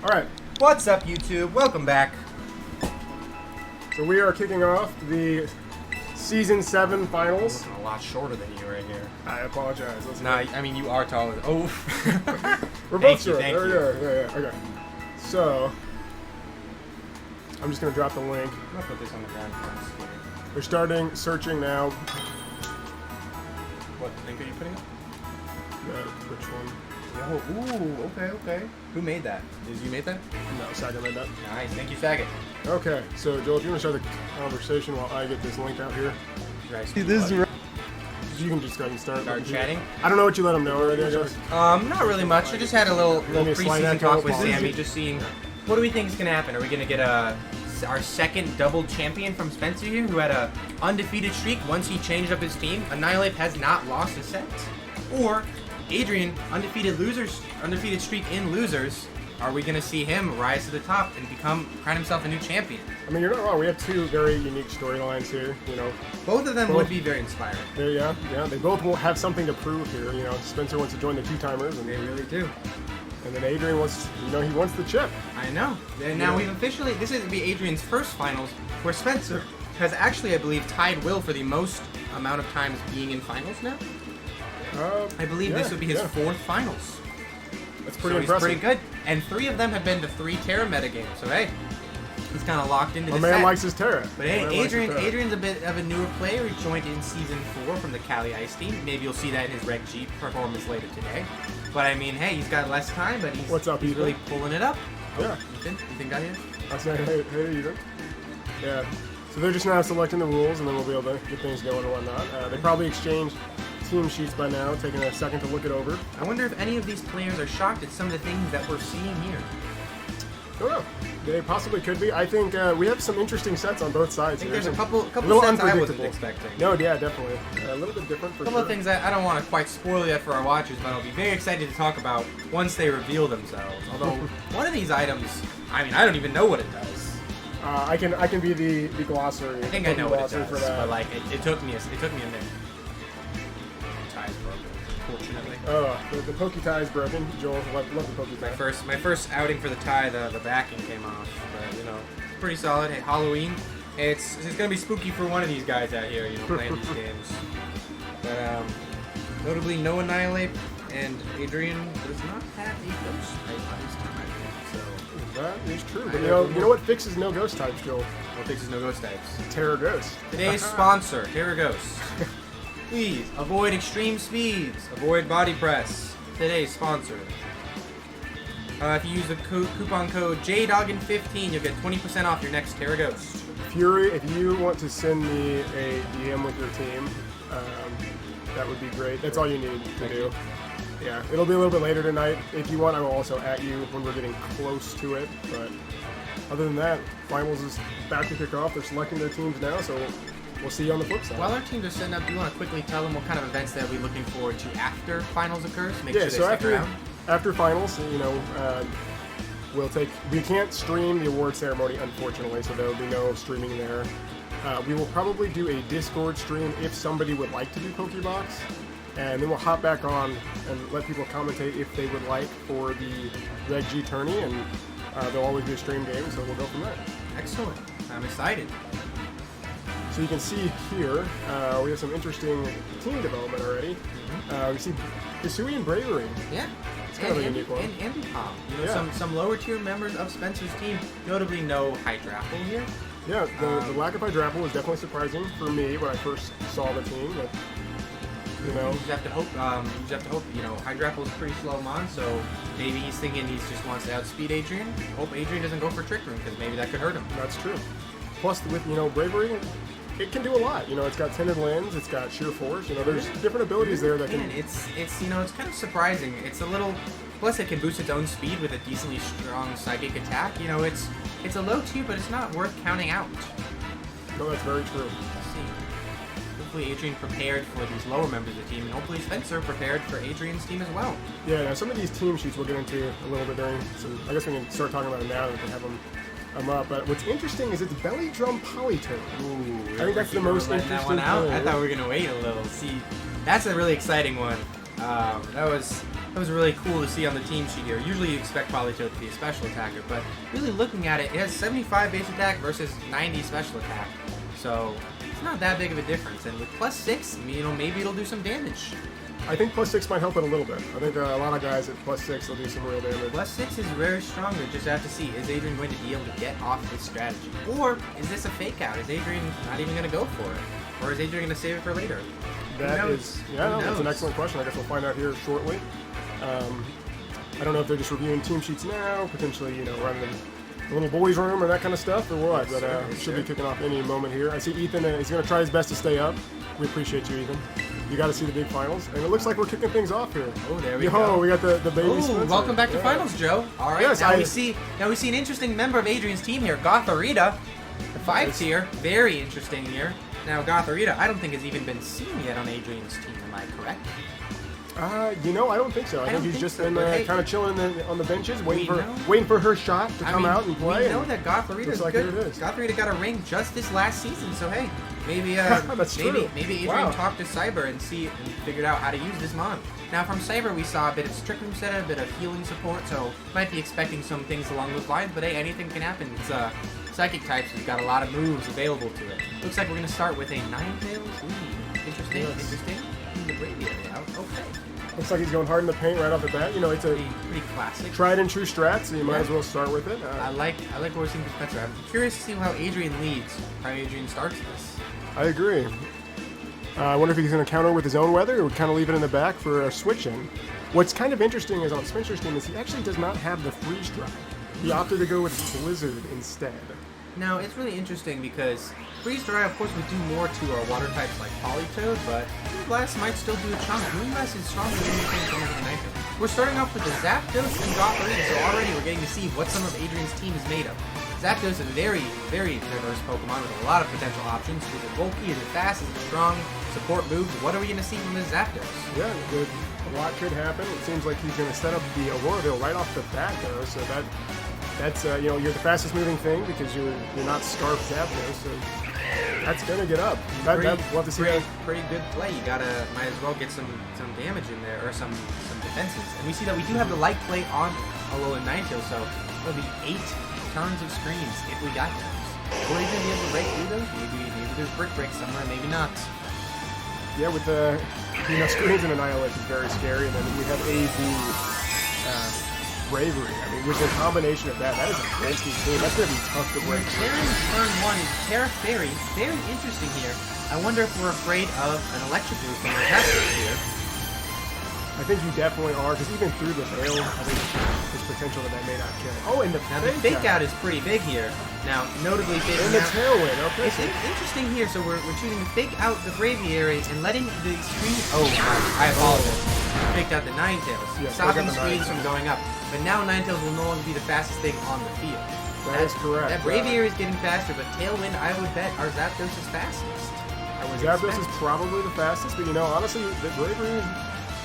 Alright, What's up, YouTube? Welcome back. so we are kicking off the Season 7 finals. Looking a lot shorter than you right here. I apologize. Let's Nah, I mean, you are taller. Oh. We're both Thank you, short. thank There we you. go. Yeah, okay. So, I'm just going to drop the link. I'm gonna put this on the ground first here. We're starting searching now. What link are you putting up? The Twitch one. Oh, ooh, okay. Who made that? Did you make that? No, Sagan made that. Nice, thank you, Saget. Okay, so Joel, if you want to start the conversation while I get this link out here, Guys, you can just go ahead and start chatting. I don't know what you let them know already, I guess. Not really much. I just had a little me a slight preseason echo. talk with Apologies. Sammy, just seeing what do we think is gonna happen. Are we gonna get our second double champion from Spencer here, who had a undefeated streak once he changed up his team? Annihilate has not lost a set. Or Adrian, undefeated streak in losers. Are we gonna see him rise to the top and crown himself a new champion? I mean, you're not wrong. We have two very unique storylines here, you know. Both of them would be very inspiring. Yeah, they both will have something to prove here. You know, Spencer wants to join the two-timers, and They really do. then Adrian wants, he wants the chip. I know. And now we've officially, this is going to be Adrian's first finals, where Spencer has actually, I believe, tied Will for the most amount of times being in finals now. I believe this would be his fourth finals. That's pretty So impressive. he's pretty good. And 3 of them have been to 3 Terra metagames. So hey, he's kind of locked into My this man set. likes his Terra. But hey, Adrian's a bit of a newer player. He joined in Season 4 from the Cali Ice team. Maybe you'll see that in his Reg G performance later today. But I mean, hey, he's got less time, but he's, What's up, he's Ethan? really pulling it up. Yeah. Ethan got here? I say, hey, Ethan. Yeah. So they're just now selecting the rules, and then we'll be able to get things going and whatnot. They probably exchanged team sheets by now, taking a second to look it over. I wonder if any of these players are shocked at some of the things that we're seeing here. Don't know. They possibly could be. I think we have some interesting sets on both sides. I think here. there's a Some- couple little sets I wasn't unpredictable. expecting. No, yeah, definitely. A little bit different for A couple sure. of things that I don't want to quite spoil yet for our watchers, but I'll be very excited to talk about once they reveal themselves. Although, one of these items, I mean, I don't even know what it does. I can be the glossary. I think I know what it glossary does, for that. but like, it took me a minute. Tie's broken, fortunately. The pokey tie is broken. Joel, love the pokey tie. My first outing for the tie, the backing came off, but you know, pretty solid. Hey, Halloween, it's gonna be spooky for one of these guys out here, you know, playing these games. But notably, no Annihilate and Adrian does not have a ghost type on his time, so That is true. But I you know what fixes no ghost types, Joel? what fixes no ghost types. Terra Ghost. Today's sponsor, Terra Ghost. Please avoid extreme speeds. Avoid body press. Today's sponsor. If you use the coupon code JDoggin15, you'll get 20% off your next Terra Ghost. Fury, if you want to send me a DM with your team, that would be great. That's all you need to do. Yeah, it'll be a little bit later tonight. If you want, I will also at you when we're getting close to it. But other than that, finals is about to kick off. They're selecting their teams now, so we'll see you on the flip side. While our teams are setting up, do you want to quickly tell them what kind of events they'll be looking forward to after finals occurs? Make sure they so stick around. after finals, we can't stream the award ceremony, unfortunately, so there will be no streaming there. We will probably do a Discord stream if somebody would like to do Pokebox, and then we'll hop back on and let people commentate if they would like for the Reg G tourney, and there'll always be a stream game, so we'll go from there. Excellent. I'm excited. So you can see here, we have some interesting team development already. We see Hisui and Bravery. Yeah. It's kind of a unique one. And Ambipom. You know, Yeah. some lower tier members of Spencer's team, notably no Hydrapple here. Yeah, the lack of Hydrapple was definitely surprising for me when I first saw the team. But, you know, You just have to hope. You know, Hydrapple's pretty slow mon, so maybe he's thinking he just wants to outspeed Adrian. Hope Adrian doesn't go for Trick Room because maybe that could hurt him. that's true. Plus, with Bravery, it can do a lot. You know, it's got Tinted Lens, it's got Sheer Force. You know, there's different abilities there that Man, can. it's you know, it's kind of surprising. It's a little. Plus, it can boost its own speed with a decently strong psychic attack. You know, it's a low tier, but it's not worth counting out. No, that's very true. Let's see. Hopefully, Adrian prepared for these lower members of the team, and hopefully Spencer prepared for Adrian's team as well. Yeah, now some of these team sheets we'll get into a little bit during. I guess we can start talking about them now that we can have them up. But what's interesting is it's Belly Drum Polytone. Ooh, I think that's the most letting that interesting one out. thing. I thought we were gonna wait a little. See, that's a really exciting one. That was That was really cool to see on the team sheet here. Usually you expect Polito to be a special attacker, but really looking at it, it has 75 base attack versus 90 special attack. So it's not that big of a difference. And with +6, maybe it'll do some damage. I think +6 might help it a little bit. I think a lot of guys at +6 will do some real damage. +6 is very strong. We just have to see, is Adrian going to be able to get off this strategy? Or is this a fake out? Is Adrian not even going to go for it? Or is Adrian going to save it for later? That's an excellent question. I guess we'll find out here shortly. I don't know if they're just reviewing team sheets now, potentially, running the little boys' room or that kind of stuff, or what. Yes, but should be kicking off any moment here. I see Ethan. He's going to try his best to stay up. We appreciate you, Ethan. You got to see the big finals, and it looks like we're kicking things off here. Oh, there we go. We got the baby. Ooh, welcome back to finals, Joe. All right, yes, now we see an interesting member of Adrian's team here, Gotharita, the 5 tier. Very interesting here. Now, Gotharita, I don't think has even been seen yet on Adrian's team. Am I correct? I don't think so. I think he's just been kind of chilling on the benches, waiting for her shot to come out and play. We know that Gotharita's good. Gotharita got a ring just this last season, so hey, maybe Adrian talked to Cyber and figured out how to use this mon. Now from Cyber we saw a bit of Trick Room setup, a bit of healing support, so might be expecting some things along those lines. But hey, anything can happen. It's Psychic types. We've got a lot of moves available to it. Looks like we're gonna start with a Ninetales. Ooh, interesting. The Braviary out. Okay. Looks like he's going hard in the paint right off the bat. It's a pretty classic, tried and true strat, so you might as well start with it. I like what we're seeing with Spencer. I'm curious to see how Adrian leads, how Adrian starts this. I agree. I wonder if he's going to counter with his own weather or kind of leave it in the back for a switch in. What's kind of interesting is on Spencer's team is he actually does not have the freeze dry. He opted to go with Blizzard instead. Now, it's really interesting because freeze dry, of course, would do more to our water types like Politoed, but Moonblast might still do a chunk. Moonblast is stronger than anything from the Nitro. We're starting off with the Zapdos and Gotharita, so already we're getting to see what some of Adrian's team is made of. Zapdos is a very, very diverse Pokemon with a lot of potential options. Is it bulky? Is it fast? Is it strong? Support moves? What are we going to see from this Zapdos? Yeah, a lot could happen. It seems like he's going to set up the Auroraville right off the bat, though, so that's you're the fastest moving thing because you're not Scarf Zapdos, so that's gonna get up. We'll have to see pretty good play. You might as well get some damage in there or some defenses. And we see that we do have the light play on Alolan Ninetales, so it'll be 8 turns of screens if we got those. Will we be able to break through those? Maybe there's brick breaks somewhere, maybe not. Yeah, with the screens and Annihilation is very scary, and then we have AV. Bravery. I mean, with the combination of that is a crazy team. That's going to be tough to break. Terran turn 1 is Terra Fairy. Very interesting here. I wonder if we're afraid of an electric move from our Zapdos here. I think you definitely are, because even through the veil, I think there's potential that may not kill. Oh, and the fake out is pretty big here. Now, notably faking out. And the tailwind, okay. It's interesting here, so we're choosing to fake out the Braviary and letting the screen... Oh, I apologize. Faked out the Ninetales, stopping the screens from going up. But now Ninetales will no longer be the fastest thing on the field. That is correct. That Braviary is getting faster, but Tailwind, I would bet, our Zapdos is fastest. Zapdos is probably the fastest, but honestly, the Braviary is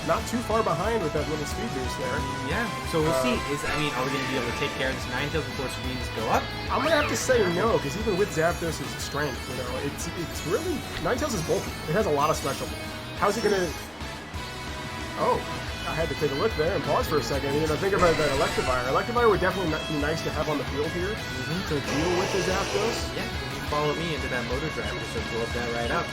not too far behind with that little speed boost there. Yeah, so we'll see. Are we going to be able to take care of this Ninetales before screens go up? I'm going to have to say no, because even with Zapdos' strength, it's really... Ninetales is bulky. It has a lot of special. How's he going to... Oh, I had to take a look there and pause for a second. Think about that Electivire. Electivire would definitely be nice to have on the field here to deal with the Zapdos. Yeah, you follow me into that motor drive, so blow that right up.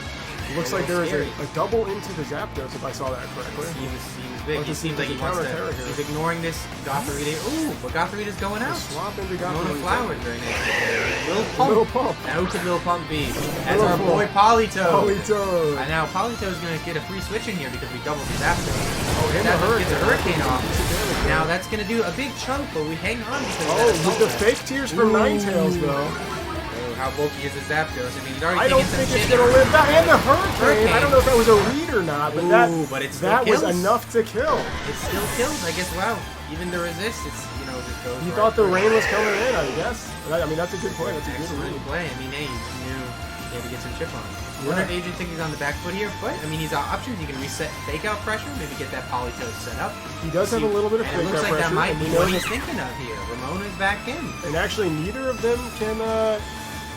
It looks like there is a double into the Zapdos, if I saw that correctly. He was big. He seems like he wants to... He's ignoring this Gotharita. Ooh, but Gotharita's going out. Swap into Gotharita. Flower very nice. Little Pump. Now who could Little Pump be? That's our boy Politoed. And now Politoed's going to get a free switch in here because we doubled the Zapdos. Oh, and Zapdos gets a Hurricane off. Now that's going to do a big chunk, but we hang on because with the fake tears from Ninetales, though. How bulky is the Zapdos? I mean, he's already I don't think it's going to live that. And the Hurricane. I don't know if that was a read or not, but that was enough to kill. It still kills, I guess. Wow. Even the resist, it's, just goes. He thought the rain was coming in, I guess. I mean, that's a good play. That's a good play. I mean, hey, he knew he had to get some chip on. I wonder if Adrian thinks he's on the back foot here, but, I mean, he's got options. He can reset fake out pressure, maybe get that Politoed set up. He does have a little bit of fake out pressure. It looks like that might be what he's thinking of here. Ramona's back in. And actually, neither of them can...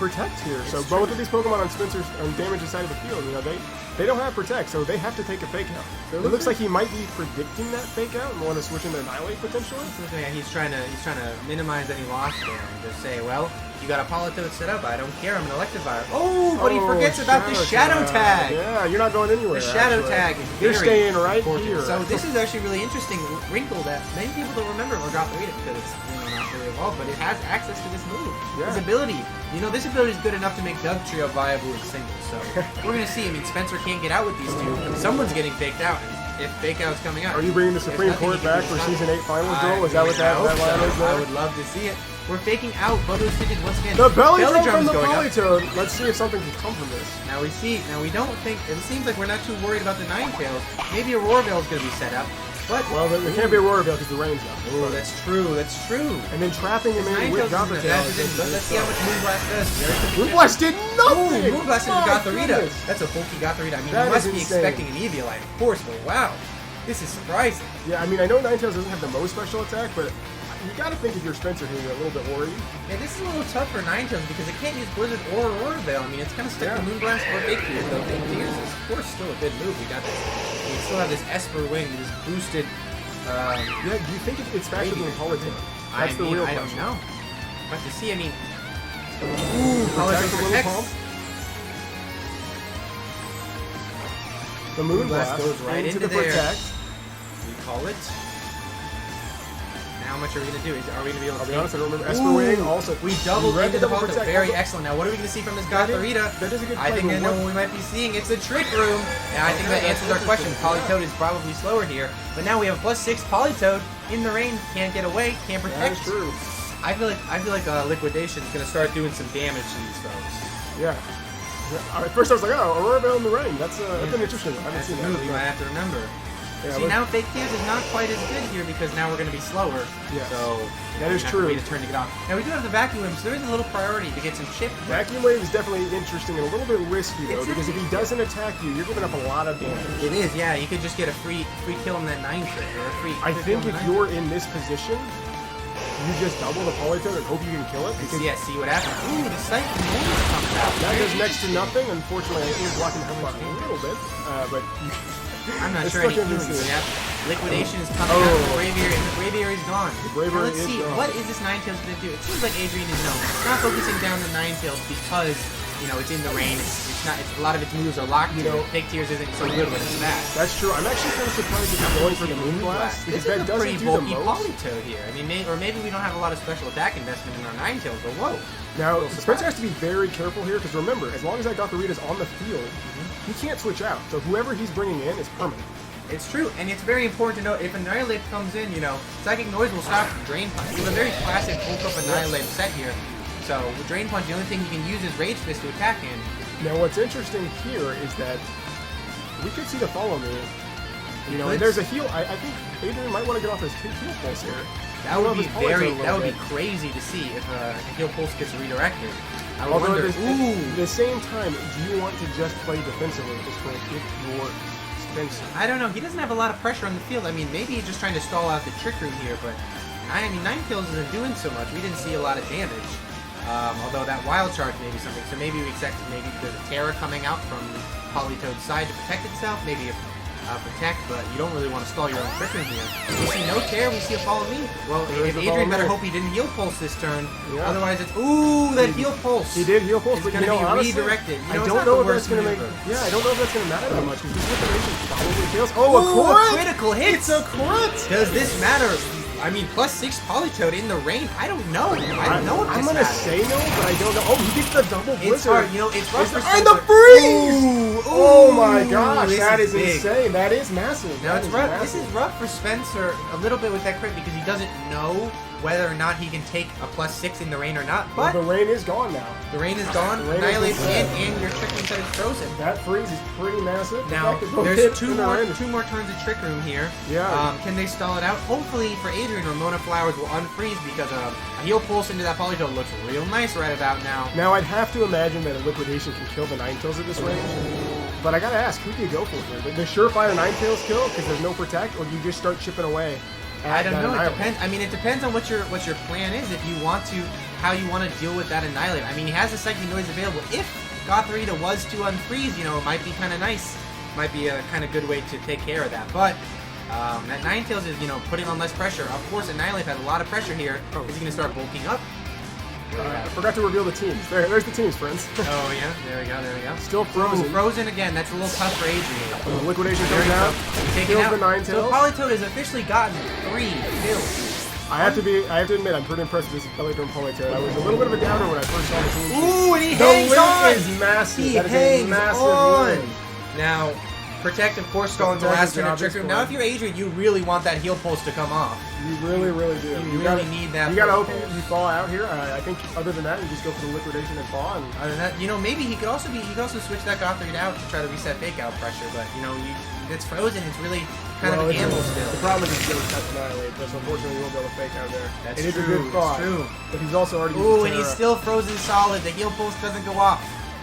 protect here. So It's both true. of these Pokemon on Spencer's on Damage's side of the field, you know, they don't have protect, so they have to take a fake out. It looks like he might be predicting that fake out and want to switch into Annihilate potentially. Yeah, he's trying to minimize any loss there and just say, well, you got a Politoed set up. I don't care. I'm an Electivire. Oh, but he forgets about the Shadow Tag. Yeah, you're not going anywhere. The Shadow Tag is You're very staying right important. here. So this is actually really interesting wrinkle that many people don't remember or Gothorita because it's not really evolved, but it has access to this move. Yeah. This ability. You know, this ability is good enough to make Doug Trio viable in singles. So we're going to see. I mean, Spencer can't get out with these two. Someone's getting faked out. If fake out's coming out. Are you bringing the Supreme Court back for Season 8 Finals, Joel? Is that what that line is there? I would love to see it. We're faking out both those digits once again. The belly drum from drum's the going up. Politoed. Let's see if something can come from this. Now we see. Now we don't think. It seems like we're not too worried about the Ninetales. Maybe a Roar Veil is going to be set up. But Well, there can't be a Roar Veil because the rain's up. oh, that's true. That's true. And then trapping him in with Gother Tail. Let's see how much Moonblast does. Moonblast did nothing! Moonblast into My Gothorita. goodness. That's a bulky Gothorita. I mean, That you must is be insane. expecting an Eviolite, of course, but wow. This is surprising. Yeah, I mean, I know Ninetales doesn't have the most special attack, but you gotta think if you're Spencer here, you're a little bit worried. Yeah, this is a little tough for Ninetales because it can't use Blizzard or Aurora Veil. I mean, it's kind of stuck to Moonblast or Fake Tears, though Fake Tears is, of course, still a good move. We got this. We still have this Esper Wing, this boosted. Yeah, do you think it's faster than Politoed? That's the real I question. don't know. We'll have to see. I mean, ooh, Politoed Protect the little protects. palm. The Moonblast goes right into the there. protect. We call it. Now, how much are we going to do? Are we going to be able to I'll be take- honest, I don't remember. Esper Ooh, Wing also. We doubled read into the the double Politoed. protect. Very Also- excellent. Now, what are we going to see from this That is- Gothorita? that is a good I play, think I but know what- what we might be seeing. It's a Trick Room. And I think that answers our question. Politoed is probably slower here. But now we have a +6 Politoed in the rain. Can't get away. Can't That protect. is true. I feel like Liquidation is going to start doing some damage to these folks. Yeah. At first I was like, oh, Aurora Veil in the rain. That's an interesting one. I haven't That's a seen move that. you might have to remember. Yeah, See, let's- now Fake Tears is not quite as good here because now we're going to be slower. Yes. So That is we have true. to wait a turn to get off. Now we do have the Vacuum Wave, so there is a little priority to get some chip. Vacuum Wave is definitely interesting and a little bit risky though, It's because if he doesn't attack you, you're giving up a lot of damage. It is, yeah. You could just get a free kill on that 9 trick or a free. I free think kill on if the 9 you're in this position, you just double the Politoed and hope you can kill it. trick. Because Yeah, see what happens. Ooh, the sight noise comes out. that Very does next to nothing. Unfortunately, I think blocking the hell a little bit, but I'm not It's sure any still healing convincing. yet. Liquidation is coming out of the Braviary, and the Braviary is gone. Braviary Now let's is see, gone. what is this Ninetales going to do? It seems like Adrian is not focusing down the Ninetales because, you know, it's in the rain. It's not. It's, a lot of its moves are locked. You know, Fake Tears isn't so good when it's fast. that's true. I'm actually kind of surprised if you're going for the Moonblast This because is that a doesn't pretty do the bulky most. Politoed here. I mean, or maybe we don't have a lot of special attack investment in our Ninetales, but whoa. Now, Spencer has to be very careful here because remember, as long as that Gothorita's on the field, he can't switch out. So whoever he's bringing in is permanent. It's true, and it's very important to know if Annihilate comes in, you know, Psychic Noise will stop Drain Punch. We have a very classic bulk up Annihilate set here. So with Drain Punch, the only thing you can use is Rage Fist to attack him. Now, what's interesting here is that we could see the follow me. You know, could. and there's a heal. I think Adrian might want to get off his heal pulse here. That Pull would off be his Politoed a very, little that would be bit. crazy to see if Heal Pulse gets redirected. I would Although wonder. at the same time, do you want to just play defensively at this point if you're Spencer? I don't know. He doesn't have a lot of pressure on the field. I mean, maybe he's just trying to stall out the Trick Room here, but I mean, 9 kills isn't doing so much. We didn't see a lot of damage. Although that Wild Charge may be something. So maybe we expect maybe there's a Terror coming out from Politoad's side to protect itself. Maybe a protect, but you don't really want to stall your own Trick Room here. We see no Terror. We see a Follow Me. Well, There is if the Follow Adrian better Me. hope he didn't Heal Pulse this turn. Yeah. Otherwise, it's ooh that Heal Pulse. He did heal pulse, It's but gonna you know, be honestly, redirected. You know, I it's don't not know the if that's worst going to make. maneuver. Yeah, I don't know if that's going to matter that much because this liquidation probably kills. Oh, a Ooh, crit! critical hit! It's a crit! Does this matter? I mean, +6 Politoed in the rain. I don't know. I don't know if I'm this gonna matters. say no, but I don't know. Oh, he gets the double blizzard. It's hard, you know. It's rough for And the Spencer. freeze! Ooh, Oh my gosh, this that is big. insane. That is massive. Now That it's is rough. massive. This is rough for Spencer a little bit with that crit because he doesn't know whether or not he can take a +6 in the rain or not. Well, But the rain is gone now. the rain is gone. The rain is Annihilate gone. and your Trick Room set is frozen. That freeze is pretty massive. Now, That could go there's hit two in the more rain. turns of Trick Room here. Yeah. Can they stall it out? Hopefully for Adrian, Ramona Flowers will unfreeze because a Heal Pulse into that Politoed looks real nice right about now. Now, I'd have to imagine that a liquidation can kill the Ninetales at this range. But I gotta ask, who do you go for here? The surefire Ninetales kill because there's no protect, or do you just start chipping away? I don't at know. It Annihilate? depends. I mean, it depends on what your plan is. If you want to how you want to deal with that Annihilate. I mean, he has a Psychic Noise available. If Gotharita was to unfreeze, you know, it might be kind of nice. Might be a kind of good way to take care of that. But that Ninetales is, you know, putting on less pressure. Of course, Annihilate has a lot of pressure here. Oh. Is he going to start bulking up? I forgot to reveal the teams. There's the teams, friends. Oh, yeah. There we go. There we go. Still frozen. Ooh, frozen again. That's a little tough for Adrian. Liquidation Very comes out. tough. Taking Kills out. the Ninetales. So Politoed has officially gotten 3 kills. I have to admit, I'm pretty impressed with this Electrum Politoed. I was a little bit of a downer when I first saw the team. Ooh, and he the hangs win on! is massive. He that is hangs a massive on! win. Now, Protect, of course, stall into Does last the turn of job Trick this Room. way. Now, if you're Adrian, you really want that heal pulse to come off. You really, really do. You really need that. You gotta hope pulse. you thaw out here. I think other than that, you just go for the liquidation and thaw. And Other than that, you know, maybe he could also switch that Gothard out to try to reset fake out pressure, but you know, it's frozen. It's really kind of a gamble still. The problem is he's going to Annihilate, but unfortunately he won't be able to fake out there. That's it is true. a good thought. It's true. But he's also already. Ooh, used and he's Terra. still frozen solid. The heal pulse doesn't go off.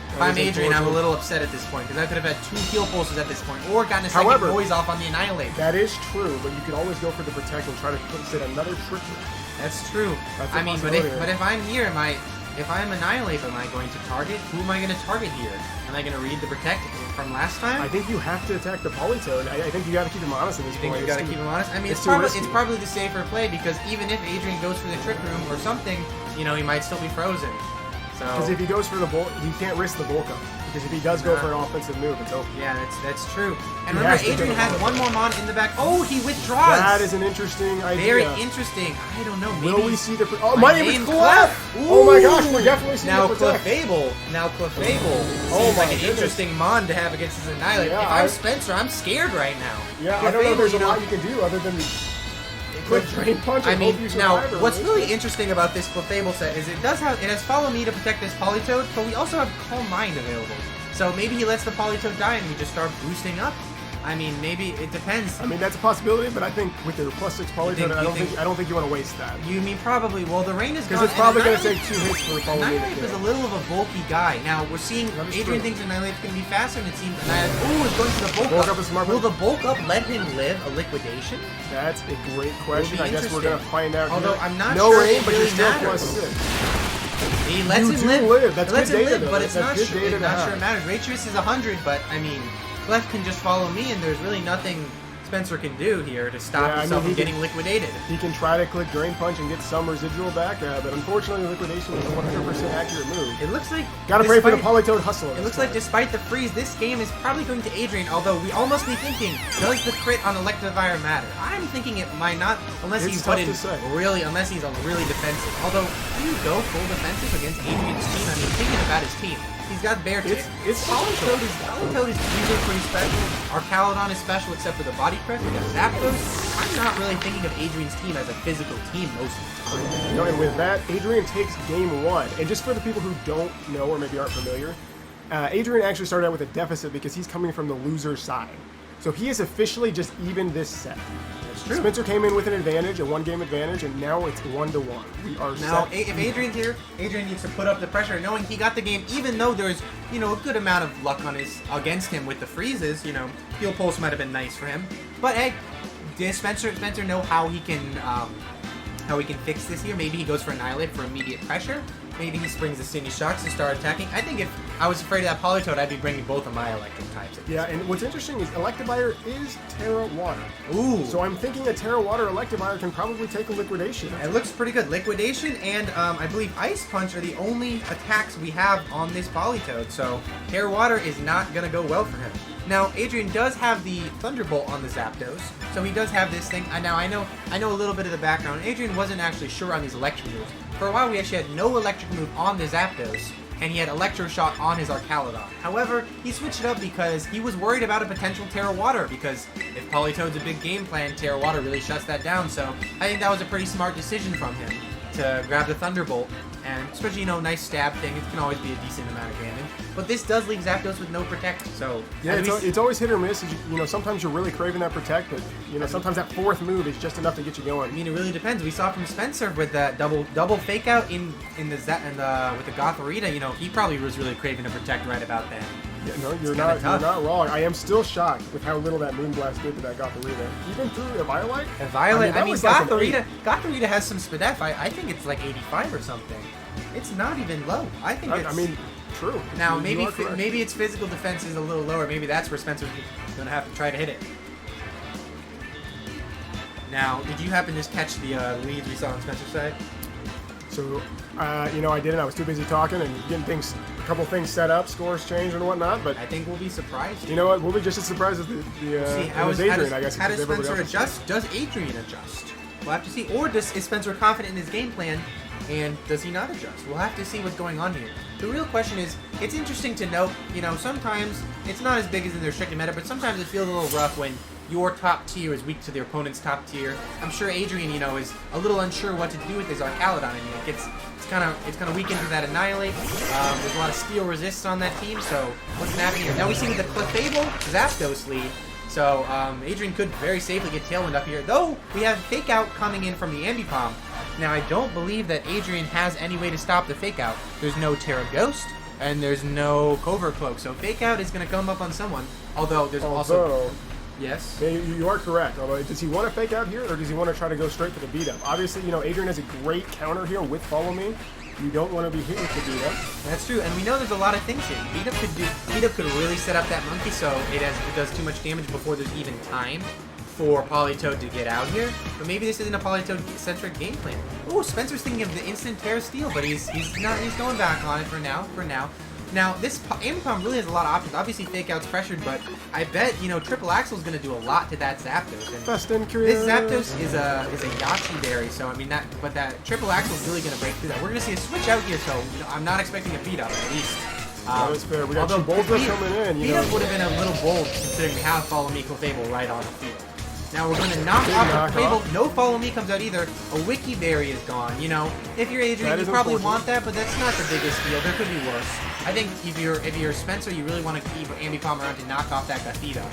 If I'm is Adrian, I'm a unfortunate. little upset at this point because I could have had 2 heal pulses at this point, or gotten a second However, noise off on the Annihilate. That is true, but you could always go for the Protect and try to sit another trick. That's true. That's a I mean, but possibility. if I'm here, if I'm Annihilate, am I going to target? Who am I going to target here? Am I going to read the Protect from last time? I think you have to attack the Politoed. I think you got to keep him honest at this You think point. you gotta keep him honest? I mean, it's it's too probably, risky. it's probably the safer play because even if Adrian goes for the Trick Room or something, you know, he might still be frozen. So Because if he goes for the bulk, he can't risk the bulk up. Because if he does go for an offensive move, it's over. yeah, that's true. And He remember, has to Adrian go has for it. one more mon in the back. Oh, he withdraws. That is an interesting idea. Very interesting. I don't know. Maybe Will we see the? Oh, My my name is name's Clef. Clef. Oh my gosh, Ooh. we're definitely seeing Now the Protect. Clefable. Now Clefable. Oh Seems my like an goodness. interesting mon to have against his Annihilate. Yeah, if I'm Spencer, I'm scared right now. Yeah, I don't know if there's a Clefable, you lot know, you can do other than quick drain punch. I and mean, hope you now, survive, or what's whatever. really interesting about this Clefable set is it has Follow Me to protect this Politoed, but we also have Calm Mind available. So maybe he lets the Politoed die and we just start boosting up. I mean, maybe it depends. I mean, that's a possibility, but I think with the +6 Politoed, think- I don't think you want to waste that. You mean probably? Well, the rain is Because gone. it's probably and going to Annihilate- take 2 hits for Follow Me to Annihilate is a kill. little of a bulky guy. Now we're seeing That is Adrian true. thinks Annihilate's going to be faster, and it seems Annihilate. Ooh, is going to the bulk, Bulk up. up is smart Will move. the bulk up let him live a liquidation? That's a great question. It'll be I guess we're interesting. going to find out. Although here. I'm not no sure rain, it but really you're still matters. +6. He lets You him do live. live. That's He lets good him data, live, though. but it's That's not good sure. data It's to not have. sure it matters. Raytrace is 100, but I mean, Clef can just follow me, and there's really nothing Spencer can do here to stop Yeah, I mean, himself from he can- getting liquidated. He can try to click Drain Punch and get some residual back, but unfortunately, Liquidation is a 100% accurate move. It looks like Gotta pray for the despite- Politoed hustle. It looks like despite the freeze, this game is probably going to Adrian, although we almost be thinking, does the crit on Electivire matter? I'm thinking it might not, unless It's he's tough put in to say. unless he's really defensive. Although, do you go full defensive against Adrian's team? I mean, thinking about his team. He's got Bear Tail. It's Politoed is usually pretty special. Our Caledon is special except for the body press. We got Zapdos. I'm not really thinking of Adrian's team as a physical team most of the time. You know, and with that, Adrian takes game 1. And just for the people who don't know or maybe aren't familiar, Adrian actually started out with a deficit because he's coming from the loser side. So he has officially just evened this set. That's true. Spencer came in with an advantage, a 1-game advantage, and now it's 1-1. We are Now, set. if Adrian's here, Adrian needs to put up the pressure, knowing he got the game, even though there's, you know, a good amount of luck against him with the freezes. You know, Heal Pulse might have been nice for him, but hey, does Spencer know how he can fix this here? Maybe he goes for Annihilate for immediate pressure. Maybe he springs the Stingy Shocks to start attacking. I think if I was afraid of that Politoed, I'd be bringing both of my electric types. Yeah, and what's interesting is Electivire is Terra Water. Ooh. So I'm thinking a Terra Water Electivire can probably take a Liquidation. It looks pretty good. Liquidation and I believe Ice Punch are the only attacks we have on this Politoed, so Terra Water is not going to go well for him. Now, Adrian does have the Thunderbolt on the Zapdos, so he does have this thing. Now, I know a little bit of the background. Adrian wasn't actually sure on these electric moves. For a while, we actually had no electric move on the Zapdos, and he had Electro Shot on his Arcalodon. However, he switched it up because he was worried about a potential Terra Water, because if Politoed's a big game plan, Terra Water really shuts that down, so I think that was a pretty smart decision from him to grab the Thunderbolt, and especially, you know, nice stab thing, it can always be a decent amount of damage. But this does leave Zapdos with no Protect, so... Yeah, it's always hit or miss. You know, sometimes you're really craving that Protect, but, you know, sometimes that 4th move is just enough to get you going. I mean, it really depends. We saw from Spencer with that double fake out with the Gotharita, you know, he probably was really craving to Protect right about then. Yeah, no, you're kinda not. tough. You're not wrong. I am still shocked with how little that Moonblast did to that Gothorita. Even through a Violet. And Violet, that I mean, was like an Gothorita has some SPDF. I think it's like 85 or something. It's not even low. I think it's... I mean, true. Now, You maybe are correct. maybe its physical defense is a little lower. Maybe that's where Spencer's going to have to try to hit it. Now, did you happen to catch the leads we saw on Spencer's side? So, you know, I didn't. I was too busy talking and getting things, a couple things set up, scores changed and whatnot. But I think we'll be surprised. you know what? We'll be just as surprised as See, how does Adrian, I guess. how does because everybody Spencer else is. adjust? Does Adrian adjust? We'll have to see. Or is Spencer confident in his game plan, and does he not adjust? We'll have to see what's going on here. The real question is, it's interesting to note, you know, sometimes it's not as big as in their restricted meta, but sometimes it feels a little rough when your top tier is weak to their opponent's top tier. I'm sure Adrian, you know, is a little unsure what to do with his Archaludon. I mean, it's kind of weak into that Annihilate. There's a lot of steel resists on that team, so what's happening here? Now we see with the Clefable Zapdos lead. So Adrian could very safely get Tailwind up here, though we have Fake Out coming in from the Ambipom. Now I don't believe that Adrian has any way to stop the Fake Out. There's no Terra Ghost, and there's no Covert Cloak, so Fake Out is going to come up on someone. Although there's also... Yes? You are correct. Although, does he want to fake out here, or does he want to try to go straight for the beat up? Obviously, you know, Adrian has a great counter here with Follow Me. You don't want to be hit with the beat up. That's true, and we know there's a lot of things here. Beat up could really set up that monkey so it does too much damage before there's even time for Politoed to get out here. But maybe this isn't a Politoed-centric game plan. Oh, Spencer's thinking of the instant Terra Steel, but he's going back on it for now. Now, this Ambipom really has a lot of options. Obviously, Fake Out's pressured, but I bet, you know, Triple Axel's going to do a lot to that Zapdos. And Fast and this Zapdos is a Yachi berry, so I mean that Triple Axel's really going to break through that. We're going to see a switch out here, so you know, I'm not expecting a beat up at least. That's fair. We got two Bolters coming in. Beat up would have been a little bold considering we have Follow Me Clefable right on the field. Now we're going to knock off the Clefable. No Follow Me comes out either. A Wiki Berry is gone. You know, if you're Adrian, you probably want that, but that's not the biggest deal. There could be worse. I think if you're Spencer, you really want to keep Ambipom around to knock off that Gothita.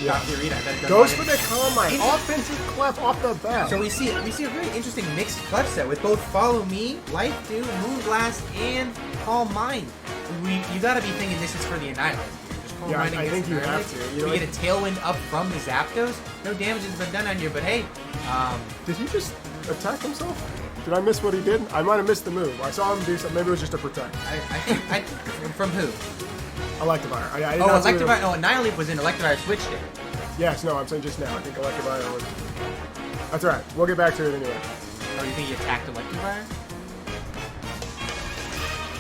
Yeah. Gothorita. Goes for the Combine. Offensive clef off the bat. So we see a very interesting mixed clef set with both Follow Me, Life Dew, Moonblast, and Calm Mind. You got to be thinking this is for the Annihilate. Yeah, I think you have to. You we get a Tailwind up from the Zapdos. No damage has been done on here, but hey. Did he just attack himself? Did I miss what he did? I might have missed the move. I saw him do something. Maybe it was just a protect. I think from who? Electivire. Electivire. Oh, Annihilate was in. Electivire switched it. Yes, no, I'm saying just now. I think Electivire was... That's alright. We'll get back to it anyway. Oh, you think he attacked Electivire?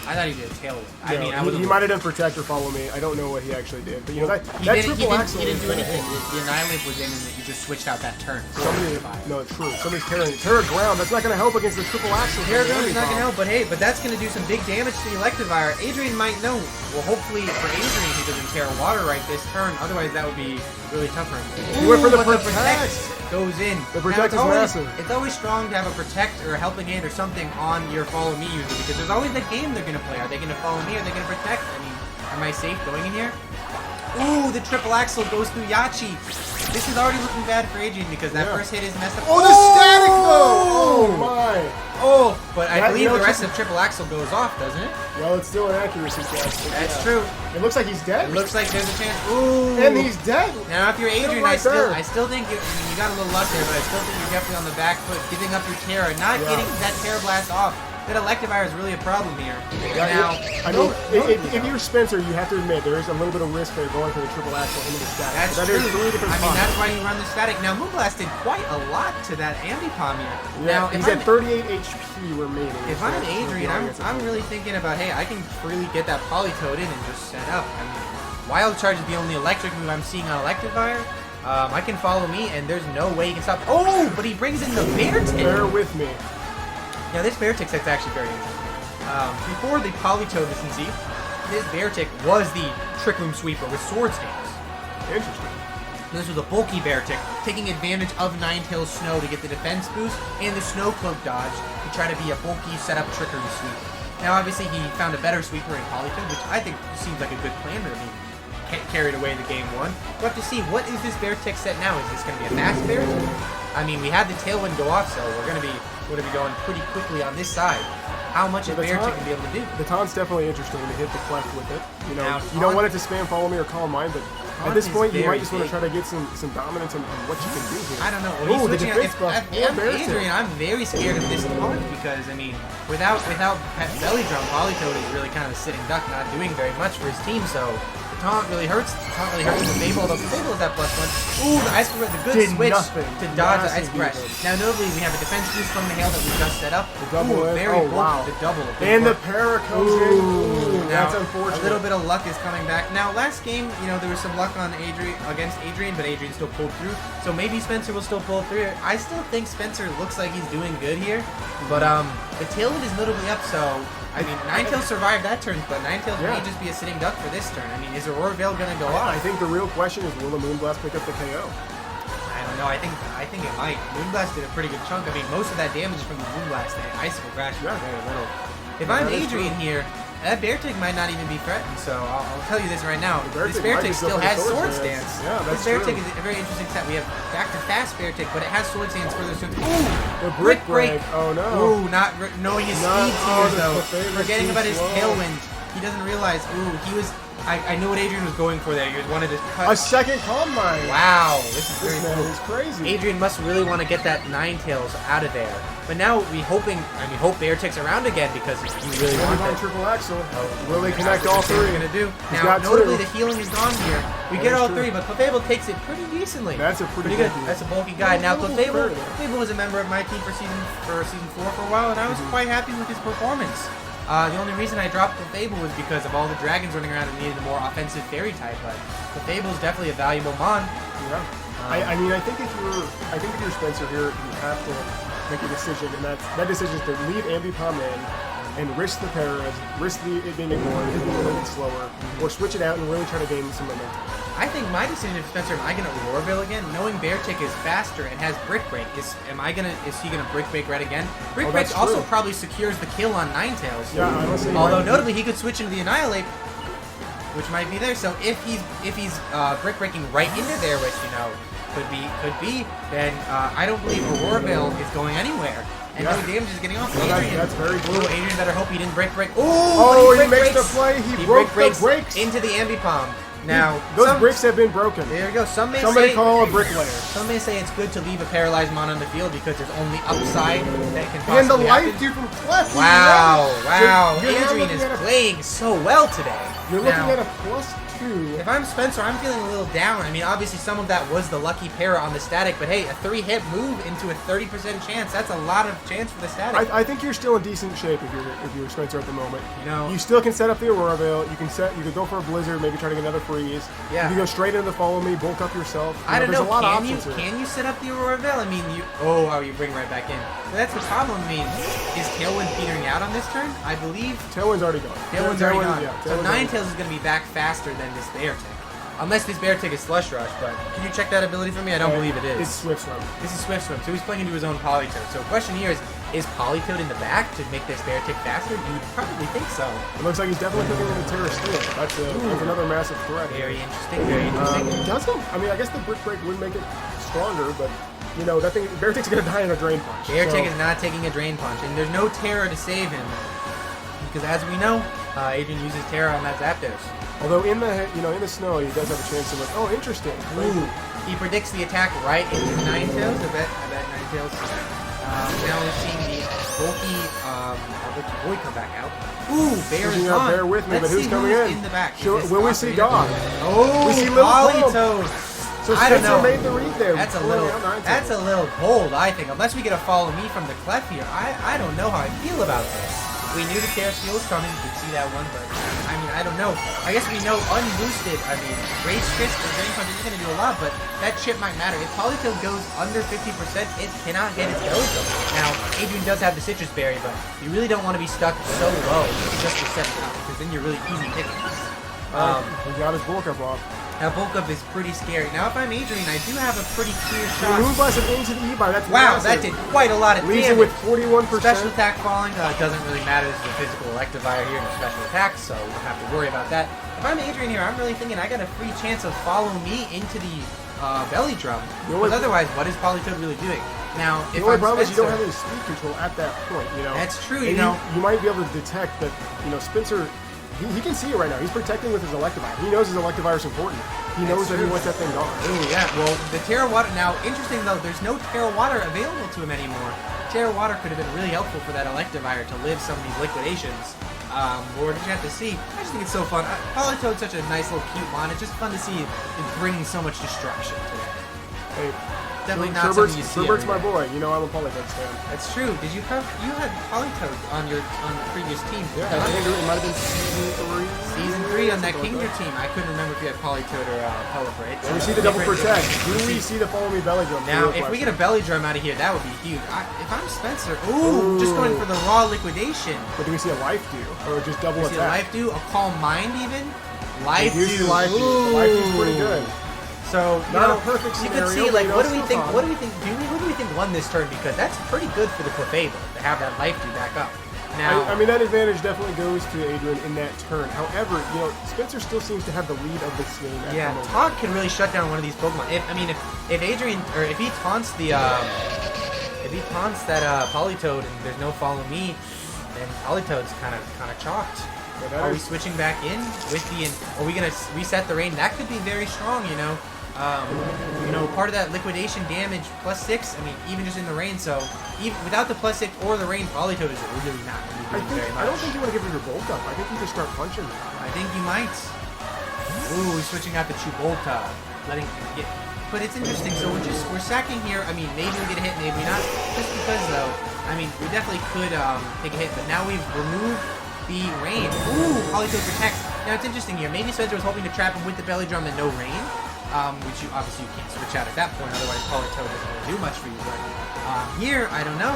I thought he did a Tailwind. No, I mean, he might have done Protect or Follow Me. I don't know what he actually did. But, you know, that Triple Axel... He didn't do anything. The Annihilate was in and you just switched out that turn. No, true. Somebody's Terra Ground. That's not going to help against the Triple Axel. Terra Ground is not going to help, but hey, that's going to do some big damage to the Electivire. Adrian might know. Well, hopefully for Adrian, he doesn't Terra Water right this turn. Otherwise, that would be really tough for him. He went for the Protect. Goes in. The Protect is massive. It's always strong to have a Protect or a Helping Hand or something on your Follow Me user because there's always that game they're going to play. Are they going to Follow Me? Are they going to Protect? I mean, am I safe going in here? Ooh, the Triple Axel goes through Yachi. This is already looking bad for Adrian because that first hit is messed up. Oh, the static though! Oh my! Oh, but I believe the rest of Triple Axel goes off, doesn't it? Well, it's still an accuracy test. That's true. It looks like he's dead. It looks like there's a chance. Ooh. And he's dead. Now, if you're Adrian, I still think you got a little luck there, but I still think you're definitely on the back foot, giving up your Terra, not getting that Terra Blast off. That Electivire is really a problem here. Yeah, I mean, if you're Spencer, you have to admit there is a little bit of risk there going for the Triple Axel into the static. That's true. I mean, that's why you run the static. Now, Moonblast did quite a lot to that Ambipom here. Yeah, now, he's at 38 HP remaining. If I'm Adrian, I'm really thinking about, hey, I can freely get that Politoed in and just set up. I mean, Wild Charge is the only electric move I'm seeing on Electivire. I can Follow Me, and there's no way he can stop. Oh, but he brings in the Bear Tick. Bear with me. Now, this Bear Tick set's actually very interesting. Before the Politoed Vicincy, this Bear Tick was the Trick Room Sweeper with Sword Stance. Interesting. This was a bulky Bear Tick, taking advantage of Ninetales Snow to get the defense boost and the Snow Cloak dodge to try to be a bulky setup trickery sweeper. Now, obviously, he found a better sweeper in Politoed, which I think seems like a good plan to me. Carried away the game one. We'll have to see, what is this Bear Tick set now? Is this going to be a fast Bear Tick? I mean, we had the Tailwind go off, so we're going to be going pretty quickly on this side. how much is The Beartick taunt- going to be able to do? The taunt's definitely interesting to hit the clef with it. You know, Now, you don't want it to spam follow me or call mine, but at Taunt this is point, you very might just want to big. try to get some dominance on what you can do here. I don't know. Ooh, When he's the switching defense buff I'm for Beartick. Adrian, I'm very scared of this taunt because, I mean, without belly drum, Polytoad is really kind of a sitting duck, not doing very much for his team, so the taunt really hurts. The taunt really hurts the Fable, although the Fable is that +1. Ooh, the Ice Breath, the good Did switch nothing. to dodge the Massive Ice Breath. defense. Now, notably, we have a defense boost from the hail that we just set up. The double in. very Oh, bulky, wow. the double. a big And the bulk. para comes in. Ooh, Now, that's unfortunate. a little bit of luck is coming back. Now, last game, you know, there was some luck on against Adrian, but Adrian still pulled through. So maybe Spencer will still pull through. I still think Spencer looks like he's doing good here. But the Tailwind is notably up, so I mean, Ninetales survived that turn, but Ninetales may just be a sitting duck for this turn. I mean, is Aurora Veil gonna go off? I think the real question is, will the Moonblast pick up the KO? I don't know. I think it might. Moonblast did a pretty good chunk. I mean, most of that damage is from the Moonblast. And Icicle Crash is very little. If I'm that is Adrian here, that Beartick might not even be threatened. So I'll tell you this right now. This Beartick might Beartick be still still has pretty Sword Sword Stance. Stance. Yeah, that's This Beartick true. is a very interesting set. We have back to fast Beartick, but it has Sword Stance further soon. Ooh! The Brick Break. Oh no. Ooh, not knowing his Not- speed oh, tiers though. the favorite's Forgetting too about his slow. Tailwind. He doesn't realize. Ooh, he was. I knew what Adrian was going for there. He wanted to cut. A second Combine. Wow, this is This very man cool. is crazy. Adrian must really want to get that Ninetales out of there. But now we hope Beartick's around again because he really One wants on it. triple axle. Oh, Will they that's connect what all this game's three? gonna do. He's Now, got notably, two. the healing is gone here. We That get is all true. three, but Clefable takes it pretty decently. That's a pretty good. bulky. That's a bulky guy. Now, Ooh, Clefable fair. was a member of my team for season 4 for a while, and I was quite happy with his performance. The only reason I dropped Clefable was because of all the dragons running around and needed a more offensive fairy type. But Clefable is definitely a valuable mon. Yeah. I mean, I think if you're Spencer here, you have to make a decision, and that decision is to leave Ambipom in and risk the paras, risk it being ignored, it being a little bit slower, or switch it out and really try to gain some momentum. I think my decision is, Spencer, am I going to Aurora Veil again? Knowing Beartick is faster and has Brick Break, is he going to Brick Break Red again? Brick Break that's also true. probably secures the kill on Ninetales. Yeah, honestly. Although notably he could switch into the Annihilate, which might be there. So if he's Brick Breaking right into there, which could be, then I don't believe Aurora Veil is going anywhere. And no damage is getting off. Well, Adrian, that's very cool. Ooh, Adrian better hope he didn't Brick Break. Oh, he Brick makes breaks. the play. He He broke Brick the breaks brakes. into the Ambipom. Now Those bricks have been broken. There you go. Somebody say, call a bricklayer. Some may say it's good to leave a paralyzed mon on the field because there's only upside that can possibly And the life happen. dude from Clef. Wow, he's wow. ready. You're now Adrian looking is at a- playing so well today. You're looking Now, at a +2. if I'm Spencer, I'm feeling a little down. I mean, obviously some of that was the lucky para on the static, but hey, a 3-hit move into a 30% chance, that's a lot of chance for the static. I think you're still in decent shape if you're Spencer at the moment. know. You still can set up the Aurora Veil. You could go for a Blizzard, maybe try to get another freeze. Yeah. You can go straight into the Follow Me, bulk up yourself. I don't there's know. a lot of Can you options here. can you set up the Aurora Veil? I mean, you bring right back in. But that's the problem. I mean, is Tailwind petering out on this turn? I believe Tailwind's already gone. Tailwind's already gone. Yeah, So Tailwind's already Ninetales is going to be back faster than this Beartick. Unless this Beartick is Slush Rush, but can you check that ability for me? I don't believe it is. It's Swift Swim. This is Swift Swim, so he's playing into his own Polytoad. So the question here is Polytoad in the back to make this Beartick faster? You'd probably think so. It looks like he's definitely picking in the Terror Steel. That's another massive threat. Very interesting, very interesting. Doesn't? I mean, I guess the Brick Break would make it stronger, but that thing, Beartick's gonna die in a Drain Punch. Beartick so- is not taking a Drain Punch, and there's no Terra to save him. Because as we know, Adrian uses Terra on that Zapdos. Although in the snow, he does have a chance to look. Oh, interesting. Ooh, he predicts the attack right into Ninetales. I bet Ninetales. Now we're seeing the bulky boy come back out. Ooh, Bear is Pushing out on. Bear with me, Let's but who's see coming who's in? the back. Sure, Is this will we see Ocarina? God? Oh, We see Little Polytoad. So I don't Spencer know. made the read there. That's a pulling little. out Ninetales. That's a little bold, I think. Unless we get a follow me from the clef here, I don't know how I feel about this. We knew the Terra Steel was coming. You could see that one, but I mean, I don't know. I guess we know unboosted. I mean, Rage Fist or Drain Punch is going to do a lot, but that chip might matter. If Polytoad goes under 50%, it cannot get its belly jump. Now, Adrian does have the Citrus Berry, but you really don't want to be stuck so low just for 7 out, because then you're really easy picking. He got his bulk up off. That bulk up is pretty scary. Now, if I'm Adrian, I do have a pretty clear The shot. Moonblast into the E-Bar. That's Wow, massive. that did quite a lot of Leaves damage. it with 41%. Special attack falling doesn't really matter. This is a physical electivire here, no special attack, so we don't have to worry about that. If I'm Adrian here, I'm really thinking I got a free chance of follow me into the belly drum. The only- Because otherwise, what is Polytoad really doing? Now, The if only I'm problem is you don't have Spencer, any speed control at that point, you know? That's true, And you know. You might be able to detect that, you know, Spencer, he can see it right now. He's protecting with his Electivire. He knows his Electivire is important. He knows that he wants that thing gone. Ooh, yeah. Well, the Terra Water. Now, interesting though, there's no Terra Water available to him anymore. Terra Water could have been really helpful for that Electivire to live some of these liquidations. We're just have to see. I just think it's so fun. Politoad's such a nice little cute mon. It's just fun to see it bringing so much destruction today. Hey, Definitely not something you see. Sherbert's every my day. boy. You know I'm a Politoad fan. That's true. Did you have Politoad on the previous team? Yeah, I think it might have been Season 3 on that Kingdra team. I couldn't remember if you had Politoad or Pelipper. And we see the double protect. Do we see the follow me belly drum? Now, if we get a belly drum out of here, that would be huge. If I'm Spencer, just going for the raw liquidation. But do we see a life do? Or just double Do we see a attack? life do? A calm mind even? Life We do see do. life do. The life du's pretty good. So Not a perfect you scenario, could see but, like you know, what do we still think? fun. What do we think? Who do we think won this turn? Because that's pretty good for the Clefable to have that life do back up. Now, I mean, that advantage definitely goes to Adrian in that turn. However, you know, Spencer still seems to have the lead of this game. At yeah, the moment. Taunt can really shut down one of these Pokemon. If Adrian or if he taunts the Politoad and there's no follow me, then Politoad's kind of chalked. Yeah, Are we switching back in with the? Are we gonna reset the rain? That could be very strong, you know. Part of that liquidation damage +6. I mean, even just in the rain. So even without the +6 or the rain, Politoad is really not going to be doing very much. I don't think you want to give her your Bolt Up. I think you just start punching. I think you might. Ooh, he's switching out the Chubolta, letting get. But it's interesting. So we're sacking here. I mean, maybe we get a hit, maybe not. Just because though, I mean, we definitely could take a hit. But now we've removed the rain. Ooh, Politoad protects. Now it's interesting here. Maybe Spencer was hoping to trap him with the belly drum and no rain, which you obviously can't switch out at that point. Otherwise, Politoad doesn't really do much for you. But here, I don't know.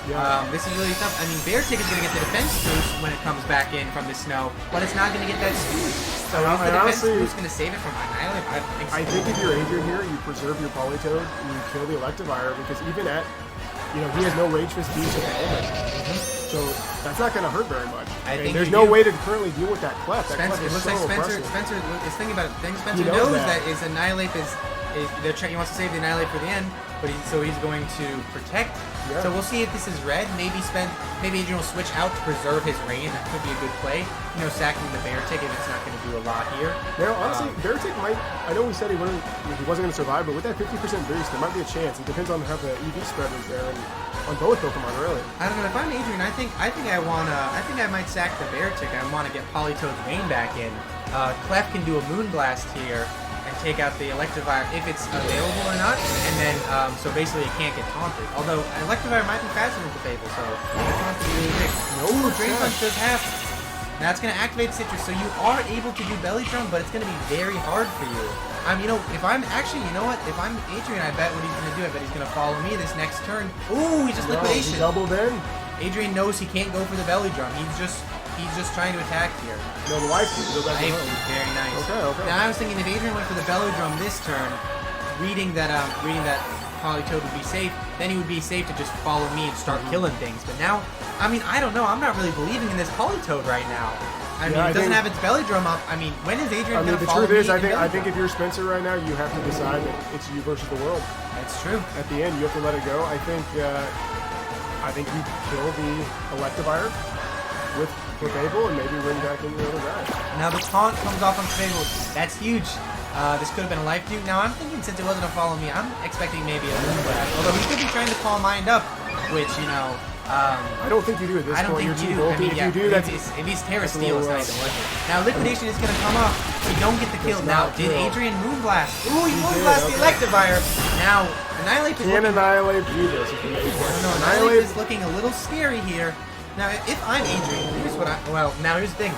Yeah. This is really tough. I mean, Beartick is going to get the defense boost when it comes back in from the snow, but it's not going to get that speed. So is the defense boost going to save it from Annihilate? I don't think so. I think if you're Adrian here, you preserve your Politoad and you kill the Electivire because even at, you know, he has no Rage Fist beast at the moment. So that's not going to hurt very much. I think there's you no do. way to currently deal with that clef. That Spencer, clef it is looks so like Spencer impressive. is thinking about it. Spencer He knows knows that. that is Annihilate he wants to save the Annihilate for the end, but so he's going to protect. Yeah. So we'll see if this is red. Maybe Adrian will switch out to preserve his rain. That could be a good play. You know, sacking the Beartick if it's not going to do a lot here. Now, honestly, Beartick might. I know we said he wasn't going to survive, but with that 50% boost, there might be a chance. It depends on how the EV spread is there, and on both Pokemon, really. I don't know. If I'm Adrian, I think I might sack the Beartick. I want to get Politoad's rain back in. Clef can do a Moonblast here and take out the Electivire if it's available or not, and then so basically it can't get taunted. Although an Electivire might be faster than Clefable, so the taunt is really big. No, Drain Punch does half. Now it's going to activate Citrus, so you are able to do Belly Drum, but it's going to be very hard for you. If I'm Adrian, I bet what he's going to do. I bet he's going to follow me this next turn. Ooh, he's just liquidation. He doubled in. Adrian knows he can't go for the Belly Drum. He's just trying to attack here. No, the life go back to Life home. is very nice. Okay. Now I was thinking if Adrian went for the Belly Drum this turn, reading that Politoad would be safe, then he would be safe to just follow me and start killing things. But now, I don't know. I'm not really believing in this Politoad right now. It doesn't have its belly drum up. When is Adrian going to follow me? The truth is, I think if you're Spencer right now, you have to decide that it's you versus the world. That's true. At the end, you have to let it go. I think you kill the Electivire with Clefable and maybe ring back into the other guy. Now the taunt comes off on Clefable. That's huge. This could have been a life dude. Now I'm thinking since it wasn't a follow me, I'm expecting maybe a Moonblast. Although he could be trying to call Mind Up, which, I don't think you do at this I don't point. think You're you too bulky. do. If you do, that's if he's Terra that's a Steel, little it's not even worth it. Now Liquidation is going to come off. We don't get the kill. Does Now not did kill. Adrian Moonblast? Ooh, he He Moonblast did, the okay. Electivire. Now Annihilate is can looking, Annihilate do this. If you make it work. no, Annihilate is looking a little scary here. Now if I'm Adrian, here's what here's the thing.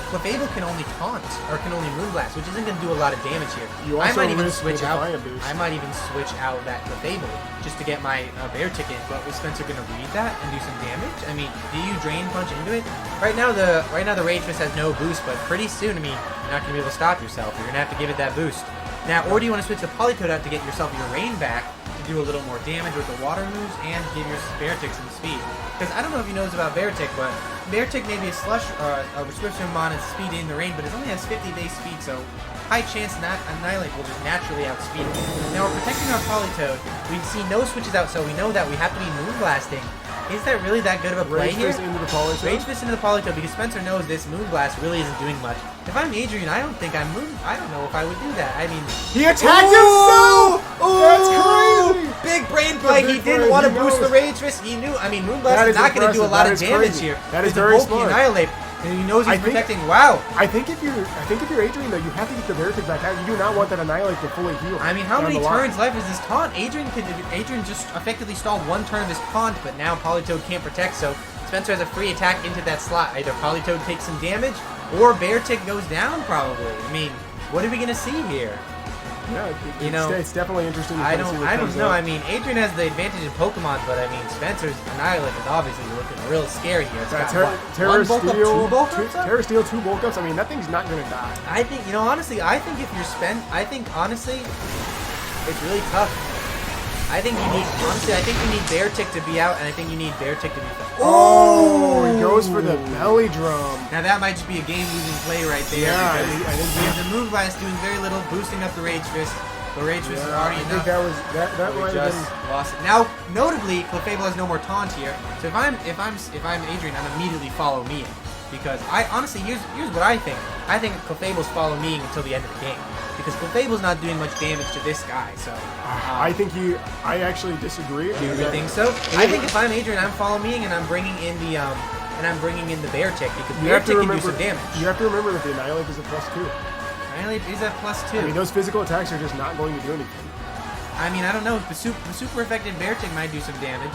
Clefable can only taunt, or can only Moonblast, which isn't going to do a lot of damage here. You I also might even risk switch the out. Defiant boost. I might even switch out that Clefable just to get my Beartick in. But is Spencer going to read that and do some damage? Do you Drain Punch into it? Right now the Rage Fist has no boost, but pretty soon, you're not going to be able to stop yourself. You're going to have to give it that boost. Now, or do you want to switch the Politoad out to get yourself your rain back? do a little more damage with the water moves and give your Beartic some speed. Because I don't know if he knows about Beartic, but Beartic may be a slush a restriction on its speed in the rain, but it only has 50 base speed, so high chance Annihilate will just naturally outspeed it. Now we're protecting our Politoed. We see no switches out, so we know that we have to be Moonblasting. Is that really that good of a play here? Rage Fist into the Politoed? Rage Fist into the Politoed, because Spencer knows this Moonblast really isn't doing much. If I'm Adrian, I don't think I don't know if I would do that. I mean... He attacked himself! That's crazy! Big brain play. He didn't want to boost the Rage Fist. He knew. I mean, Moonblast is not going to do a lot of damage here. That is very smart. Annihilate. And he knows he's protecting. Wow. I think if you're Adrian though, you have to get the Beartic back out. You do not want that Annihilate to fully heal. I mean, how many turns left is this taunt? Adrian just effectively stalled one turn of this taunt, but now Politoed can't protect, so Spencer has a free attack into that slot. Either Politoed takes some damage, or Beartic goes down probably. I mean, what are we gonna see here? Yeah, it's definitely interesting. I don't know. I mean, Adrian has the advantage in Pokemon, but I mean, Spencer's Annihilate is obviously looking real scary here. It's got Terra one bulk up, two bulk ups? Terra Steel, 2 bulk ups. I mean, that thing's not gonna die. I think, honestly, if you're honestly, it's really tough. I think you need Beartic to be out, and I think you need Beartic to be fast. Oh, he goes for the belly drum. Now that might just be a game-losing play right there. Yeah, I think we have the Moonblast doing very little, boosting up the Rage Fist. The Rage Fist is already enough. I think that might have been lost it. Now, notably, Clefable has no more taunt here. So if I'm Adrian, I'm immediately follow me, because honestly, here's what I think. I think Clefable's follow me until the end of the game, because Clefable's not doing much damage to this guy. So I actually disagree. Do you think so? I think if I'm Adrian, I'm follow me and I'm bringing in the Beartic, because Beartic can do some damage. You have to remember that the Annihilate is a +2. Annihilate is at +2. I mean, those physical attacks are just not going to do anything. I mean, I don't know. The super effective Beartic might do some damage.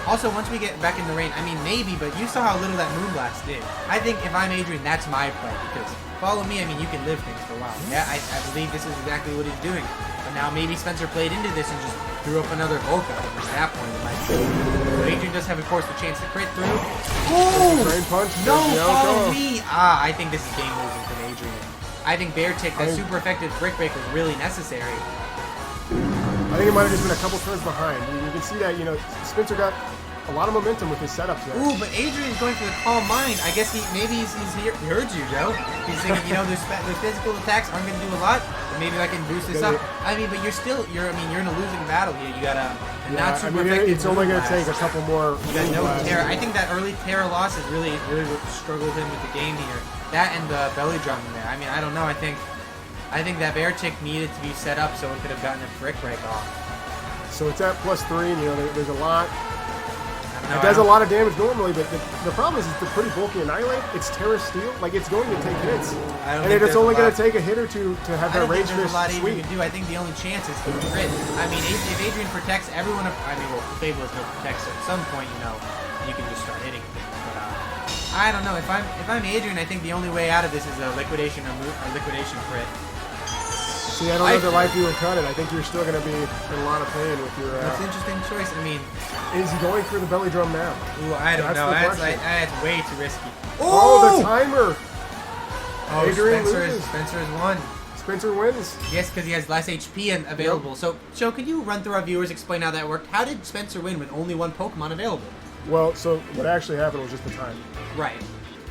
Also, once we get back in the rain, I mean, maybe, but you saw how little that Moonblast did. I think if I'm Adrian, that's my play, because follow me, I mean, you can live things for a while. Yeah, I believe this is exactly what he's doing. But now maybe Spencer played into this and just threw up another bulk up. At that point, it might be. So Adrian does have, of course, the chance to crit through. Oh! Brain punch. No, follow me! I think this is game losing from Adrian. I think Beartic, that super effective Brick Break, was really necessary. I think it might have just been a couple turns behind. You can see that, Spencer got a lot of momentum with his setup there. Ooh, but Adrian's going for the calm mind. I guess maybe he's here. He heard you, Joe. He's thinking, those physical attacks aren't going to do a lot, but maybe I can boost this up. I mean, but you're in a losing battle here. You got not super effective. It's only going to take a couple more. You got no Terra. I think that early Terra loss is really what struggled him with the game here. That and the belly drum there. I mean, I don't know. I think that Beartic needed to be set up so it could have gotten a Brick Break off. So it's at +3, and there's a lot. It does a lot of damage normally, but the problem is it's the pretty bulky Annihilate. It's Terra Steel. Like, it's going to take hits. And it's only going to take a hit or two to have that Rage Fist there's a lot sweep. Adrian can do. I think the only chance is through grit. I mean, if Adrian protects everyone, Fable has no protection. At some point, you can just start hitting things. But I don't know. If I'm Adrian, I think the only way out of this is a liquidation or liquidation crit. See, I don't know if the life you would cut it. I think you're still going to be in a lot of pain with your... That's an interesting choice. I mean... Is he going for the belly drum now? Ooh, I don't know. That's way too risky. Oh, the timer! Oh, Adrian loses. Spencer has won. Spencer wins. Yes, because he has less HP available. Yep. So, Joe, could you run through our viewers, explain how that worked? How did Spencer win with only one Pokemon available? Well, so what actually happened was just the time. Right.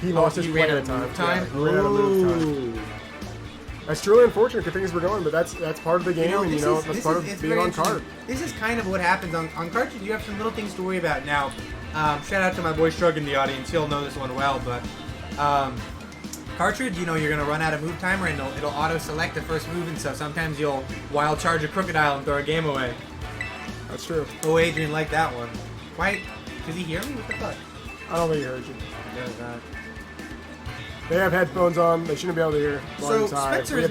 He lost his play at time. Yeah, he ran out of move time. That's truly unfortunate because things were going, but that's part of the game, and that's part of being on card. This is kind of what happens on cartridge. You have some little things to worry about. Now, shout out to my boy Shrug in the audience. He'll know this one well, but cartridge, you're gonna run out of move timer, and it'll auto select the first move, and so sometimes you'll wild charge a Crocodile and throw a game away. That's true. Oh, Adrian liked that one. Why? Does he hear me? What the fuck? I don't think he heard you. He does not. They have headphones on. They shouldn't be able to hear. So Spencer is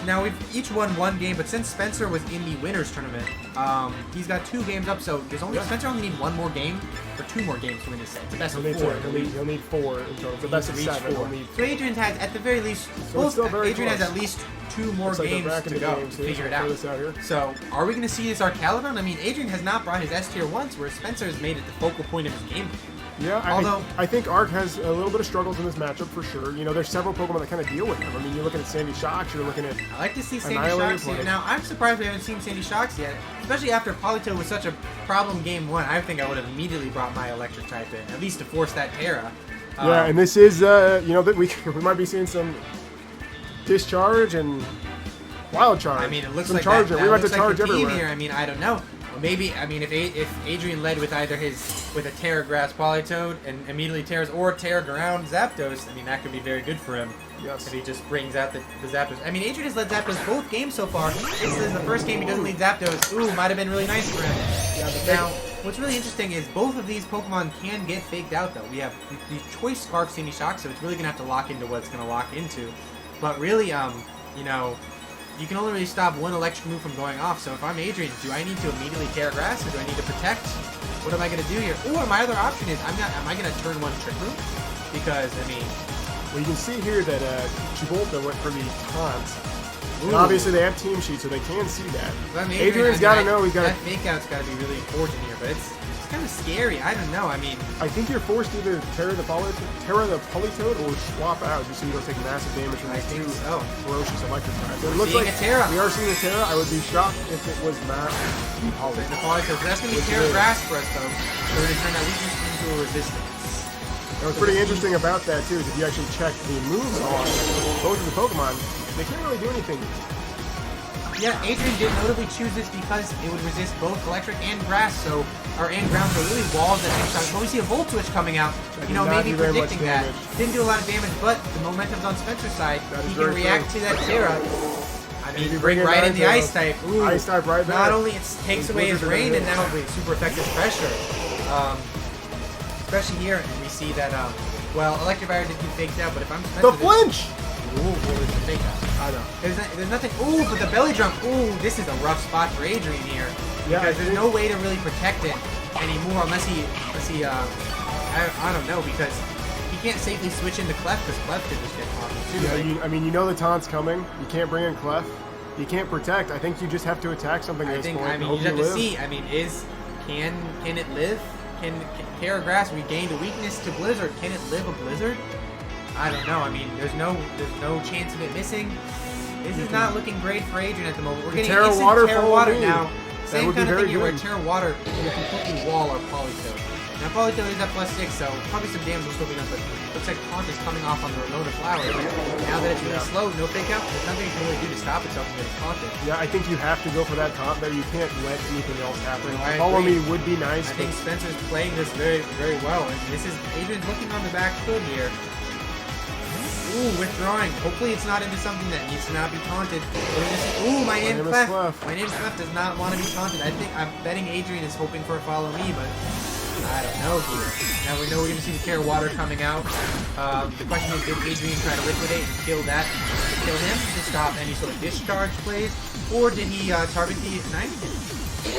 now we've each won one game, but since Spencer was in the winners tournament, he's got 2 games up. So Spencer only need 1 more game or 2 more games to win this set. It's a best of 4. He'll need 4 in total. It's a best of 7. So Adrian has at the very least. Adrian has at least 2 more games to go to figure it out. So are we going to see this Arcalibon? I mean, Adrian has not brought his S tier once, whereas Spencer has made it the focal point of his game. Yeah, Although I think Arc has a little bit of struggles in this matchup for sure. You know, there's several Pokemon that kind of deal with them. I mean, you're looking at Sandy Shocks, you're looking at I like to see Sandy Annihilator Shocks here. play. Now, I'm surprised we haven't seen Sandy Shocks yet, especially after Polito was such a problem game 1. I think I would have immediately brought my electric type in, at least to force that Terra. Yeah, and this is, you know, that we might be seeing some Discharge and Wild Charge. I mean, it looks some like Charger. that We're about looks to like charge the theme everywhere. here. I mean, I don't know. Well, maybe, I mean, if Adrian led with either with a Terra Grass Politoed and immediately tears, or Terra Ground Zapdos, I mean, that could be very good for him. Yes. If he just brings out the Zapdos. I mean, Adrian has led Zapdos both games so far. This is the first game he doesn't lead Zapdos. Ooh, might have been really nice for him. Yeah, Now, what's really interesting is both of these Pokemon can get faked out, though. We have these choice Scarf Sandy Shock, so it's really going to have to lock into what it's going to lock into. But really, you know, you can only really stop one electric move from going off. So if I'm Adrian, do I need to immediately Terra Grass, or do I need to protect? What am I going to do here? Or my other option is, am I going to turn 1 Trick Room? Because, I mean... Well, you can see here that Chibolta went for the taunt. And Ooh. obviously they have team sheets, so they can see that. Well, I mean, Adrian's got to know he's got that to... fake out's got to be really important here, but it's kind of scary. I don't know. I mean... I think you're forced to either Terra the Politoed or swap out just so you don't take massive damage from I these think two so. ferocious electric types. So it We're looks seeing like a Terra. we are seeing a Terra. I would be shocked if it was not The Politoed. Politoed. So that's going to be Which Terra it is. Grass for us, though. So we're going to turn that weakness into a resistance. And what's pretty interesting about that too is if you actually check the moves on both of the Pokemon, they can't really do anything. Yeah, Adrian did notably choose this because it would resist both electric and grass, so and ground, so really walls that take shots. But we see a Volt Switch coming out, That you did know, not maybe do very much predicting that. damage. Didn't do a lot of damage, but the momentum's on Spencer's side. That is He can very react true. to that Terra. I mean, you bring bring in right in the Ninetales. Ice type. Ooh. Ice type right back. Not only it takes away his Blizzard rain, and and now super effective pressure. Especially here, and we see that, well, Electivire did get faked out, but if I'm Spencer... The flinch! Ooh, well, there's a fake out. I know. There's nothing. Ooh, but the belly drum. Ooh, this is a rough spot for Adrian here. Yeah, because I there's think- no way to really protect it anymore unless he I don't know, because he can't safely switch into Clef because Clef could just get caught too. Yeah, Like, I mean, you know the taunt's coming. You can't bring in Clef. You can't protect. I think you just have to attack something at I this think. point I and mean, hope you have to live. see. I mean, can it live? Can Terra Grass regain a weakness to Blizzard? Can it live a Blizzard? I don't know. I mean, there's no chance of it missing. This is not looking great for Adrian at the moment. We're getting Terra instant Water Terra follow Water me. now. That Same would be kind of very thing here where good. Terra Water will completely wall our Politoed. Now Politoed is at +6, so probably some damage will still be done, but looks like Taunt is coming off on the Ramona Flower. Now that it's really slow, no fake out, there's nothing you can really do to stop itself from getting taunted. Yeah, I think you have to go for that taunt there. You can't let anything else happen. No, I Follow agree. me would be nice. I think Spencer's playing this very, very well, and this is Adrian's looking on the back foot here. Ooh, withdrawing. Hopefully it's not into something that needs to not be taunted. We're gonna see, ooh, my name is name is Clef. Clef. My name is Clef does not want to be taunted. I'm betting Adrian is hoping for a follow me, but I don't know here. Now we know we're gonna see the Terra Water coming out. The question is, did Adrian try to liquidate and kill him to stop any sort of discharge plays, or did he target the 90?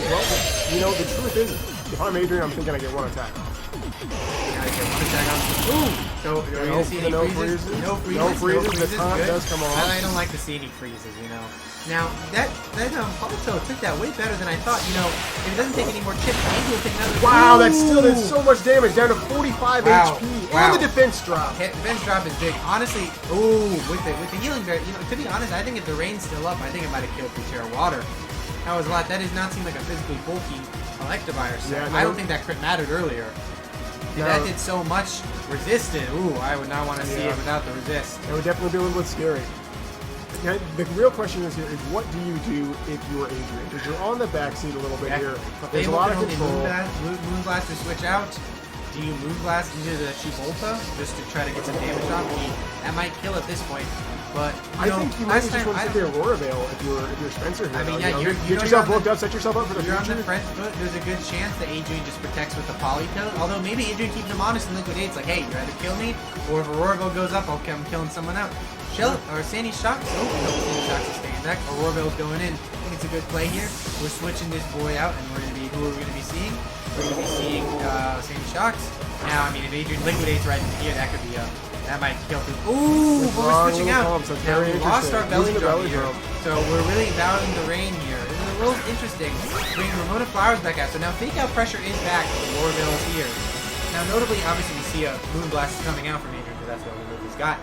Well, you know, the truth is, if I'm Adrian, I'm thinking I get one attack. Now you get one attack on. Ooh! So, are we gonna see any no freezes? freezes. No freezes. No freezes. The taunt good. does come off. I don't like to see any freezes, you know. Now, that Polito took that way better than I thought. You know, if it doesn't take any more chips, maybe we'll take another. Wow, that Ooh! still did so much damage, down to 45 Wow. HP. Wow. And the defense drop. Defense drop is big. Honestly, ooh, with the healing bear, you know, to be honest, I think if the rain's still up, I think it might have killed the Terra Water. That was a lot. That does not seem like a physically bulky Electivire set. Yeah, no. I don't think that crit mattered earlier. If No. that did so much resistant, ooh, I would not want to see Yeah. it without the resist. That would definitely be a little bit scary. Now, the real question is here is what do you do if you're Adrian? Because you're on the backseat a little bit here. There's a lot of control. Moonblast to switch out. Do you Moonblast into the Chibolta just to try to get some damage off? That might kill at this point. But I think you might just want to I take the Aurora Veil if you're Spencer here. I mean, though, yeah, you know, you're get yourself on booked up, set yourself up for the You're on the future. front foot. There's a good chance that Adrian just protects with the Politoed. Although maybe Adrian keeps him honest and liquidates. Like, hey, you either kill me, or if Aurora Veil goes up, I'm killing someone out. Shell or Sandy Shocks. Oh, no, Sandy Shocks is staying back. Aurora Veil's going in. I think it's a good play here. We're switching this boy out, and who are we gonna be seeing? We're gonna be seeing Sandy Shocks. Now, I mean, if Adrian liquidates right in here, that could be that might kill him. Ooh, but we're switching out. That's Now very we lost our belly Losing the drum belly here, drum. so we're really battling the rain here. This is a little interesting. Bringing Ramona Flowers back out. So now fake out pressure is back. Aurora Veil is here. Now, notably, obviously, we see a Moonblast coming out from Adrian because that's what the move he's got.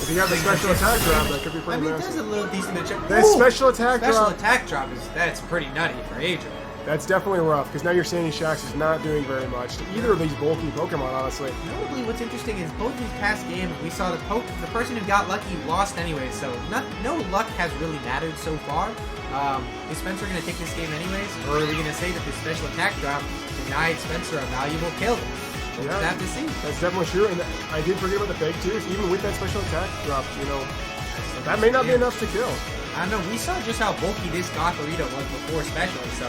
If you have the special attack drop, that could be pretty there's massive. a little decent bit of That special attack Special drop, attack drop that's pretty nutty for Adrian. that's definitely rough, because now your Sandy Shax is not doing very much to either of these bulky Pokemon, honestly. Notably, what's interesting is both these past games, we saw the person who got lucky lost anyway, so no luck has really mattered so far. Is Spencer going to take this game anyways, or are we going to say that the special attack drop denied Spencer a valuable kill? We'll have to see. That's definitely true, and I did forget about the fake tears. Even with that special attack drop, you know, that may not be enough to kill. I don't know, we saw just how bulky this Gothorito was before especially, so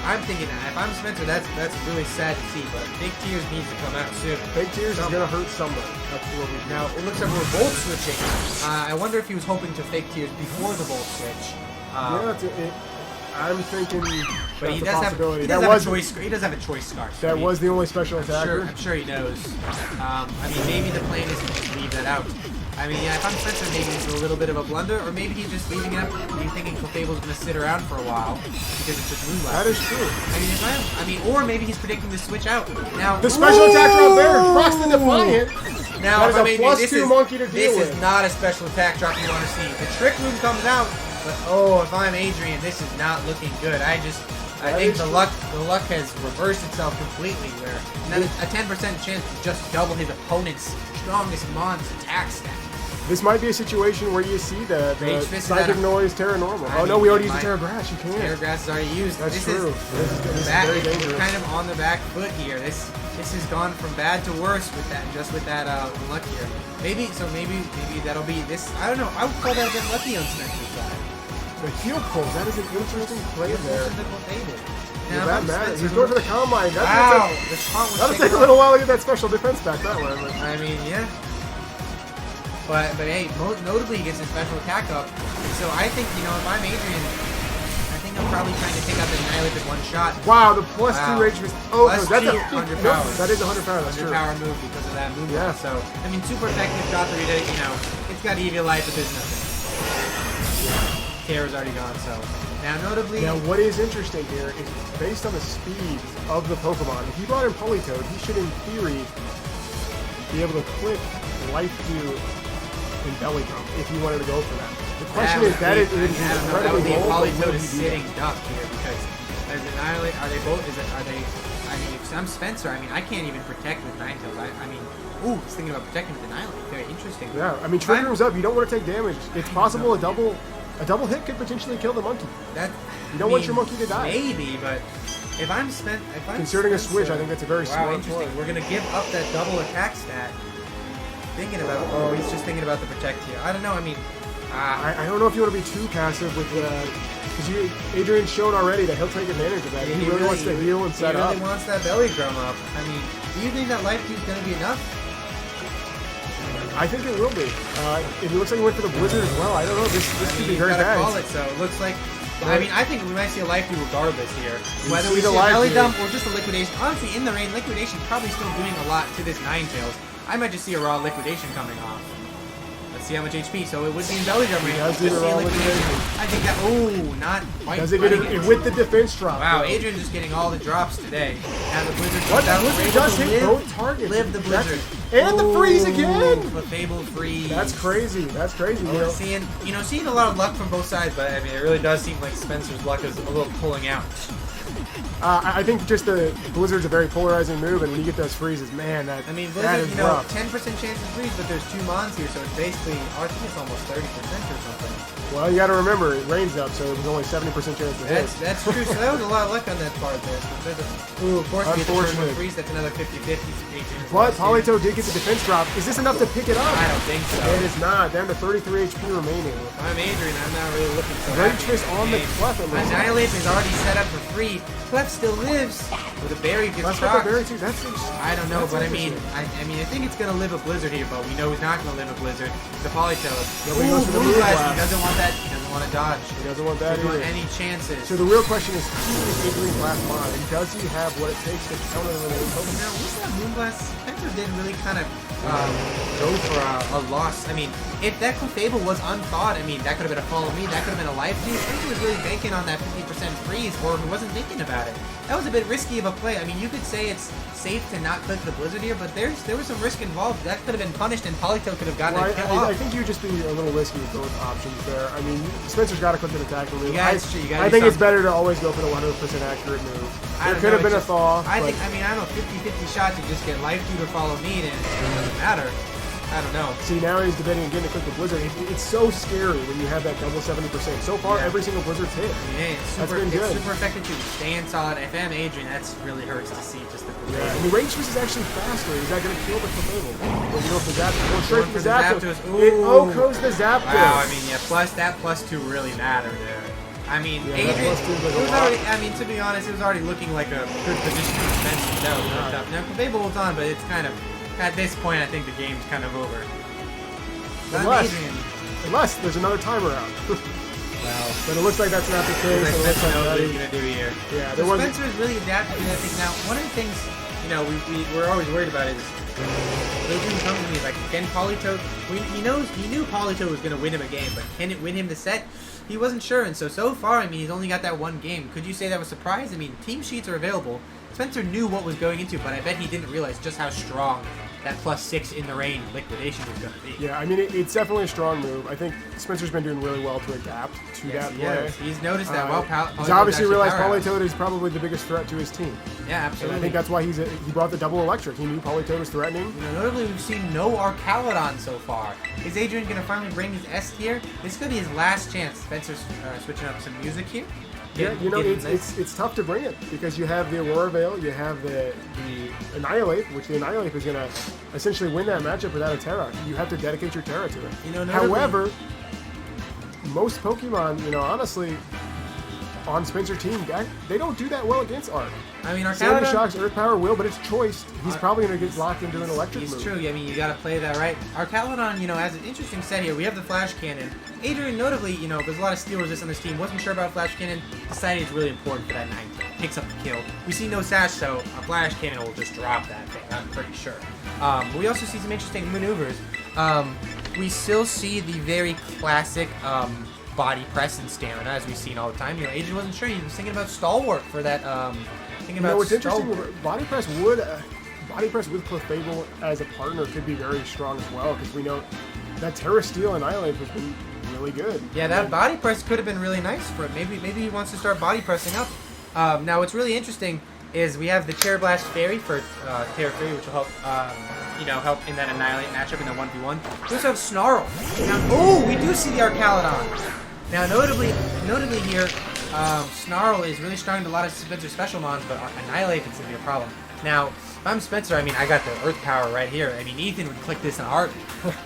I'm thinking that if I'm Spencer, that's really sad to see, but Fake Tears needs to come out soon. Fake Tears is going to hurt someone. That's what we Now, it looks like we're Volt switching. I wonder if he was hoping to Fake Tears before the Volt switch. I'm thinking but he that's does a possibility. He does have a choice scarf. That was the only special attacker. I'm sure he knows. I mean, maybe the plan is to just leave that out. I mean, yeah, if I'm Spencer, maybe it's a little bit of a blunder, or maybe he's just leaving it up. He's thinking Clefable's going to sit around for a while because it's just Moonblast. That is true. Or maybe he's predicting to switch out. Now the special attack drop there, Frost the Defiant. Now, that is a +2 monkey to deal with. This is not a special attack drop you want to see. The Trick Room comes out, but if I'm Adrian, this is not looking good. I think the luck has reversed itself completely. Where a 10% chance to just double his opponent's strongest mon's attack stat. This might be a situation where you see the Psychic Noise Terra Normal. I mean, we already used the Terra Grass. You can't. Terra Grass is already used. That's true. This is back, very dangerous. We're kind of on the back foot here. This has gone from bad to worse with that luck here. Maybe that'll be this. I don't know. I would call that a bit lucky on Spencer's side. The heel pull. That is an interesting play there. Now, that matters. He's going for the Combine. Wow. That'll take a little while to get that special defense back that way. But. I mean, yeah. But hey, notably he gets his special attack up. So I think, if I'm Adrian, I think I'm probably trying to take out the Annihilate with one shot. Wow, the +2 HP. Oh, that's +2, 100 power. That is 100 power. That's 100 true. power move because of that move. Yeah. So, I mean, super effective Gothorito, it's got EV Life, but there's nothing. Terra's already gone, so. Now, notably... Now, what is interesting here is based on the speed of the Pokemon, if you brought in Politoed, he should, in theory, be able to click Life Dew in Belly Drum if you wanted to go for that. The question is, that is incredibly bold. Politoed is sitting duck here because as an Annihilate, are they both? I mean, if I'm Spencer, I can't even protect with Ninetales. I mean, he's thinking about protecting with Annihilate. Very interesting. Yeah, I mean, Trigger Room's up. You don't want to take damage. It's possible a double hit could potentially kill the monkey. You don't want your monkey to die. Maybe, but if I'm considering a switch, I think that's a very smart play. We're gonna give up that double attack stat. He's just thinking about the protect here. I don't know. I mean, I don't know if you want to be too passive with because Adrian's shown already that he'll take advantage of that. Yeah, he really wants to heal and set up. He really wants that belly drum up. I mean, do you think that Life Dew is going to be enough? I think it will be. It looks like he went for the Blizzard as well. I don't know. This could be very bad. Call it, so it looks like. I mean, I think we might see a Life Dew regardless here. Whether we see a Life belly Dew. dump or just a liquidation. Honestly, in the rain, liquidation probably still doing a lot to this Ninetales. I might just see a raw liquidation coming off. Let's see how much HP. So it would be in belly drum range. Does do the raw liquidation. I think that. Not quite. Does it get it with the defense drop? Wow, though. Adrian just getting all the drops today. And the Blizzard. The Blizzard does hit both targets. Live the Blizzard. And the freeze again. The Fable freeze. That's crazy. That's crazy. We're seeing a lot of luck from both sides, but I mean, it really does seem like Spencer's luck is a little pulling out. I think just the Blizzard's a very polarizing move, and when you get those freezes, man, that Blizzard, is rough. 10% chance to freeze, but there's 2 mons here, so it's basically, I think it's almost 30% or something. Well, you got to remember, it rains up, so it was only 70% chance to hit. That's true. So that was a lot of luck on that part there. Of course, we get the turn 1 freeze. That's another 50-50. But Polito did get the defense drop. Is this enough to pick it up? I don't think so. It is not. Down to 33 HP remaining. If I'm Adrian, I'm not really looking so Great happy. twist on the Clef. Annihilate is already set up for free. Clef still lives. With a berry gets got the berry too. I don't know, but I mean, I think it's gonna live a Blizzard here, but we know he's not gonna live a Blizzard. The Politoed. Nobody goes for the Moonblast. He doesn't want that. He doesn't want to dodge. He doesn't want that either. either. Any chances? So the real question is, who is Adrian's last mod, and does he have what it takes to counter the Pokemon? Now, what's that Moonblast? Spencer didn't really kind of go for a loss. I mean, if that Clefable was unthawed, I mean, that could have been a follow me, that could have been a life steal. Spencer was really banking on that 50% freeze, or he wasn't thinking about it. That was a bit risky of a play. I mean, you could say it's safe to not click the Blizzard here, but there was some risk involved. That could have been punished, and Polytoad could have gotten a kill off. I think you're just being a little risky with both options there. I mean, Spencer's got to click an attack move. I think it's better to always go for the 100% accurate move. There could have been a thaw. I don't know, 50-50 shot to just get life steal or follow me, and it doesn't matter. I don't know. See, now he's debating again to click the Blizzard. It's so scary when you have that double 70%. So far, every single Blizzard's hit. Yeah, that's been good. It's super effective too. Staying solid. If I'm Adrian, that's really hurts to see just the Clefable. Yeah, and the range twist is actually faster. Is that going to kill the Clefable? Well, you know, if the Zap goes straight for the Zapdos. It goes the Zapdos. Wow, I mean, yeah, +2 really mattered there. I mean, Adrian, it was already, I mean, to be honest, it was already looking like a good position for Spencer. That was really tough. Now, Clefable holds on, but it's kind of, at this point, I think the game's kind of over. Unless there's another timer out. Well, but it looks like that's not the case. Like Spencer knows what he's going to do here. Yeah, so Spencer is really adapted to that thing. Now, one of the things, you know, we're always worried about is, Adrian comes to me like, can Polytoad, he knew Polytoad was going to win him a game, but can it win him the set? He wasn't sure, and so far, I mean, he's only got that one game. Could you say that was a surprise? I mean, team sheets are available. Spencer knew what was going into, but I bet he didn't realize just how strong that +6 in the rain liquidation was going to be. Yeah, I mean, it's definitely a strong move. I think Spencer's been doing really well to adapt to that play. Yes, he's noticed that well. He's obviously realized Polytoad is probably the biggest threat to his team. Yeah, absolutely. And I think that's why he brought the double electric. He knew Polytoad was threatening. You know, notably, we've seen no Arcalodon so far. Is Adrian going to finally bring his S tier? This could be his last chance. Spencer's switching up some music here. Yeah, you know, it's tough to bring it because you have the Aurora Veil, you have the Annihilate, which the Annihilate is going to essentially win that matchup without a Terra. You have to dedicate your Terra to it. You know, however, most Pokemon, you know, honestly, on Spencer's team, they don't do that well against Arc. I mean, Sandy Shock's Earth Power will, but it's choice. He's probably going to get locked into an electric move. It's true. I mean, you got to play that right. Arcalodon, you know, has an interesting set here. We have the Flash Cannon. Adrian, notably, you know, there's a lot of steel resist on this team. Wasn't sure about Flash Cannon. Decided it's really important for that 9 kill. Picks up the kill. We see no Sash, so a Flash Cannon will just drop that thing. I'm pretty sure. But we also see some interesting maneuvers. We still see the very classic body press and stamina, as we've seen all the time. You know, Adrian wasn't sure. He was thinking about stalwart for that. You know, what's interesting, body press with Clefable as a partner could be very strong as well, because we know that Terra Steel and Annihilate has been really good. Yeah, that body press could have been really nice for him. Maybe he wants to start body pressing up. Now, what's really interesting is we have the Terra Blast Fairy for Terra Fairy, which will help, help in that Annihilate matchup in the 1v1. We also have Snarl. Now, we do see the Arcalodon. Now, notably here, Snarl is really strong to a lot of Spencer special mons, but Annihilate is going to be a problem. Now, if I'm Spencer, I mean, I got the Earth Power right here. I mean, Ethan would click this in a heartbeat.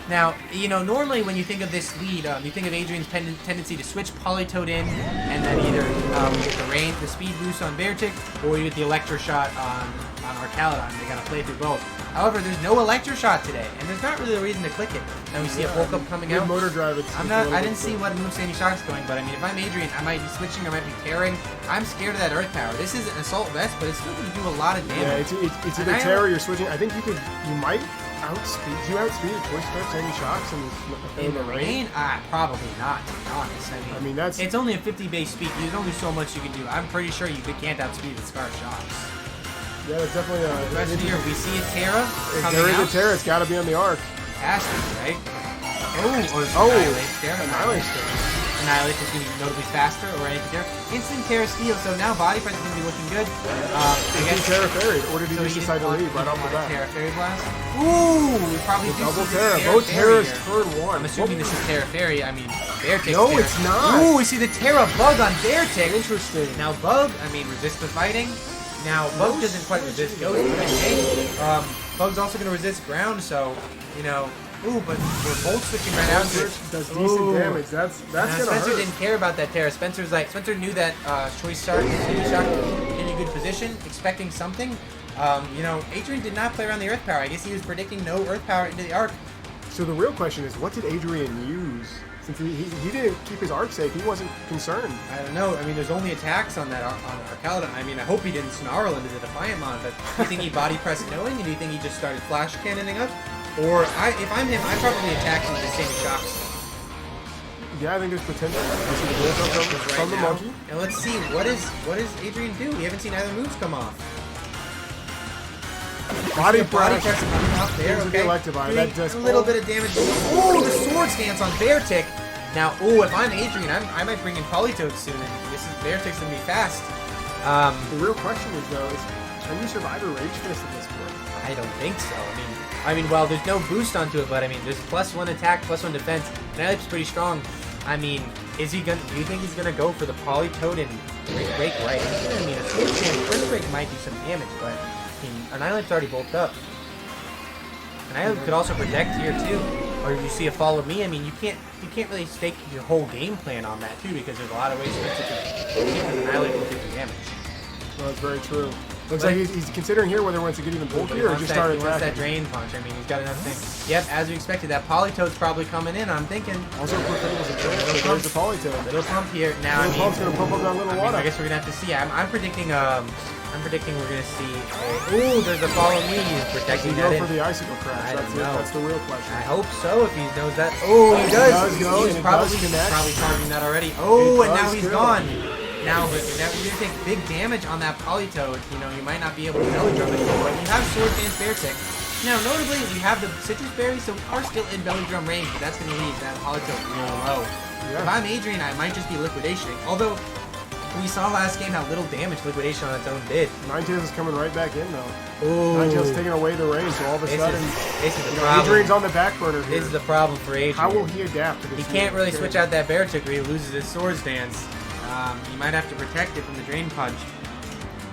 Now, you know, normally when you think of this lead, you think of Adrian's tendency to switch Polytoad in, and then either get the speed boost on Beartic, or you get the Electro Shot on Arcalodon. They got to play through both. However, there's no Electro Shot today, and there's not really a reason to click it. Now we see a bulk up coming out. Motor drive. I didn't see what move Sandy Shock's going, but I mean, if I'm Adrian, I might be switching, I might be tearing. I'm scared of that Earth Power. This is an Assault Vest, but it's still going to do a lot of damage. Yeah, it's either Terra or you're switching. I think you might outspeed. Do you outspeed a Choice Scarf Sandy Shocks in the rain? Probably not, to be honest. I mean, it's only a 50 base speed. There's only so much you can do. I'm pretty sure you can't outspeed the Scarf Shocks. Yeah, it's definitely the rest of here, we see a Terra. If there is a Terra, it's got to be on the Arc. Has to, right? Annihilate. Annihilate is going to be notably faster, or anything there. Instant Terra Steel, so now Body Press is going to be looking good. I guess Terra Fairy, or did he just decide to leave right off the bat? Terra Fairy Blast? Ooh, we probably do double Terra. Both Terras turn 1. I'm assuming this is Terra Fairy. I mean, Beartic. No, it's not. Ooh, we see the Terra Bug on Beartic. Interesting. Now Bug, I mean, resist the fighting. Now, Bug doesn't quite resist Ghost, but Bug's also going to resist Ground, so, you know... Ooh, but we're bolt switching right out to it. Does decent damage. That's gonna Spencer hurt. didn't care about that Terra. Spencer knew that Choice Shot in a good position, expecting something. You know, Adrian did not play around the Earth Power. I guess he was predicting no Earth Power into the Arc. So the real question is, what did Adrian use Since he didn't keep his arc safe, he wasn't concerned. I don't know. I mean, there's only attacks on that on Arcaladon. I mean, I hope he didn't snarl into the Defiant Mon, but do you think he body pressed knowing, and do you think he just started flash cannoning up? Or, if I'm him, I'm probably attacking with the same shocks. Yeah, I think there's potential. From the monkey. And let's see, what does Adrian do? We haven't seen either moves come off. Body press press. coming off there, okay. That does a little bit of damage. Oh, the sword stance on Beartick. Now, if I'm Adrian, I might bring in Politoed soon, and this is Beartick's gonna be fast. The real question is though, can you survive a Rage Fist at this point? I don't think so. I mean, well, there's no boost onto it, but I mean, there's +1 attack, +1 defense. Annihilape's pretty strong. I mean, is he gonna? Do you think he's gonna go for the Politoed and break right? I mean, a sword stance first break might do some damage, but I mean, Annihilape's already bulked up. Annihilape could also protect here too, or you see a follow me. I mean, you can't really stake your whole game plan on that too, because there's a lot of ways to Annihilape will take the damage. Well, that's very true. Looks like he's considering here whether he wants to get even bulkier or just start attacking. He wants that drain punch. I mean, he's got enough things. Yep, as we expected, that Politoad's probably coming in. I'm thinking. Also, there's the Politoad. Little pump here. Now, little pump's gonna pump up that little water. I guess we're gonna have to see. I'm predicting. I'm predicting we're gonna see. Ooh, there's a follow me. He's protecting that. Does he go for the icicle crash? That's the real question. I hope so. If he knows that. Oh, he does. He's probably charging that already. Oh, and now he's gone. Now, you're going to take big damage on that Politoed. You know, you might not be able to belly drum anymore, but you have Sword Dance Beartick. Now, notably, we have the Citrus Berries, so we are still in belly drum range, but that's going to leave that Politoed real low. Yeah. If I'm Adrian, I might just be liquidating. Although, we saw last game how little damage liquidation on its own did. Ninetales is coming right back in, though. Ooh. Ninetales taking away the range, so all of a sudden, this is the problem. Adrian's on the back burner here. This is the problem for Adrian. How will he adapt to this? He can't really switch out that Beartick where he loses his Sword Stance. You might have to protect it from the Drain Punch.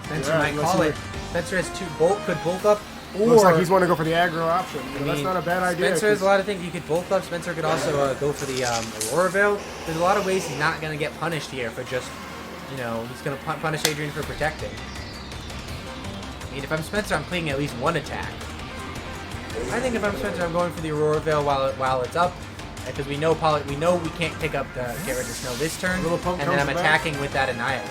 Spencer might call it. Spencer has could bulk up. Or, looks like he's want to go for the aggro option. That's not a bad idea. Spencer has a lot of things. You could bulk up. Spencer could also go for the Aurora Veil. There's a lot of ways he's not going to get punished here for just, you know, he's going to punish Adrian for protecting. I mean, if I'm Spencer, I'm playing at least one attack. I think if I'm Spencer, I'm going for the Aurora Veil while it's up. Because we know we can't pick up the Get Rid of Snow this turn, and then I'm attacking with that Annihilate.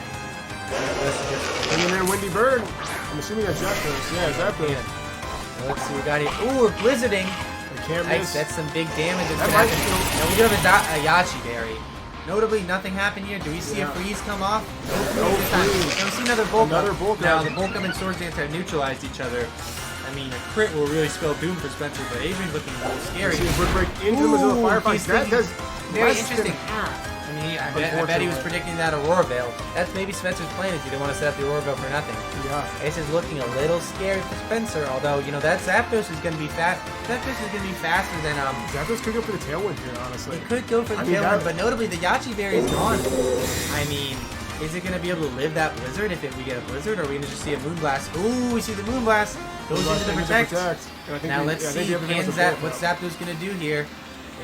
Bringing in Windy Bird. I'm assuming that's Zapdos. Yeah, Zapdos. Let's see, we got here. Ooh, we're Blizzarding. Nice, that's some big damage that's going to happen. Now we do have a Yachi Berry. Notably, nothing happened here. Do we see a freeze come off? No freeze. And we see another bulk up. Now, the bulk up and Sword Dance have neutralized each other. I mean, a crit will really spell doom for Spencer, but Adrian's looking a little scary. Would break into him as a firefight. That does very interesting. I mean, I bet he was predicting that Aurora Veil. That's maybe Spencer's plan is he didn't want to set up the Aurora Veil for nothing. Yeah. This is looking a little scary for Spencer, although, you know, that Zapdos is going to be fast. Zapdos is going to be faster than, Zapdos could go for the Tailwind here, honestly. He could go for the Tailwind, but notably, the Yachi Berry is gone. I mean, is it going to be able to live that Blizzard if we get a Blizzard, or are we going to just see a Moonblast? Ooh, we see the Moonblast. Goes into the Protect. Now let's see, what's Zapdos going to do here?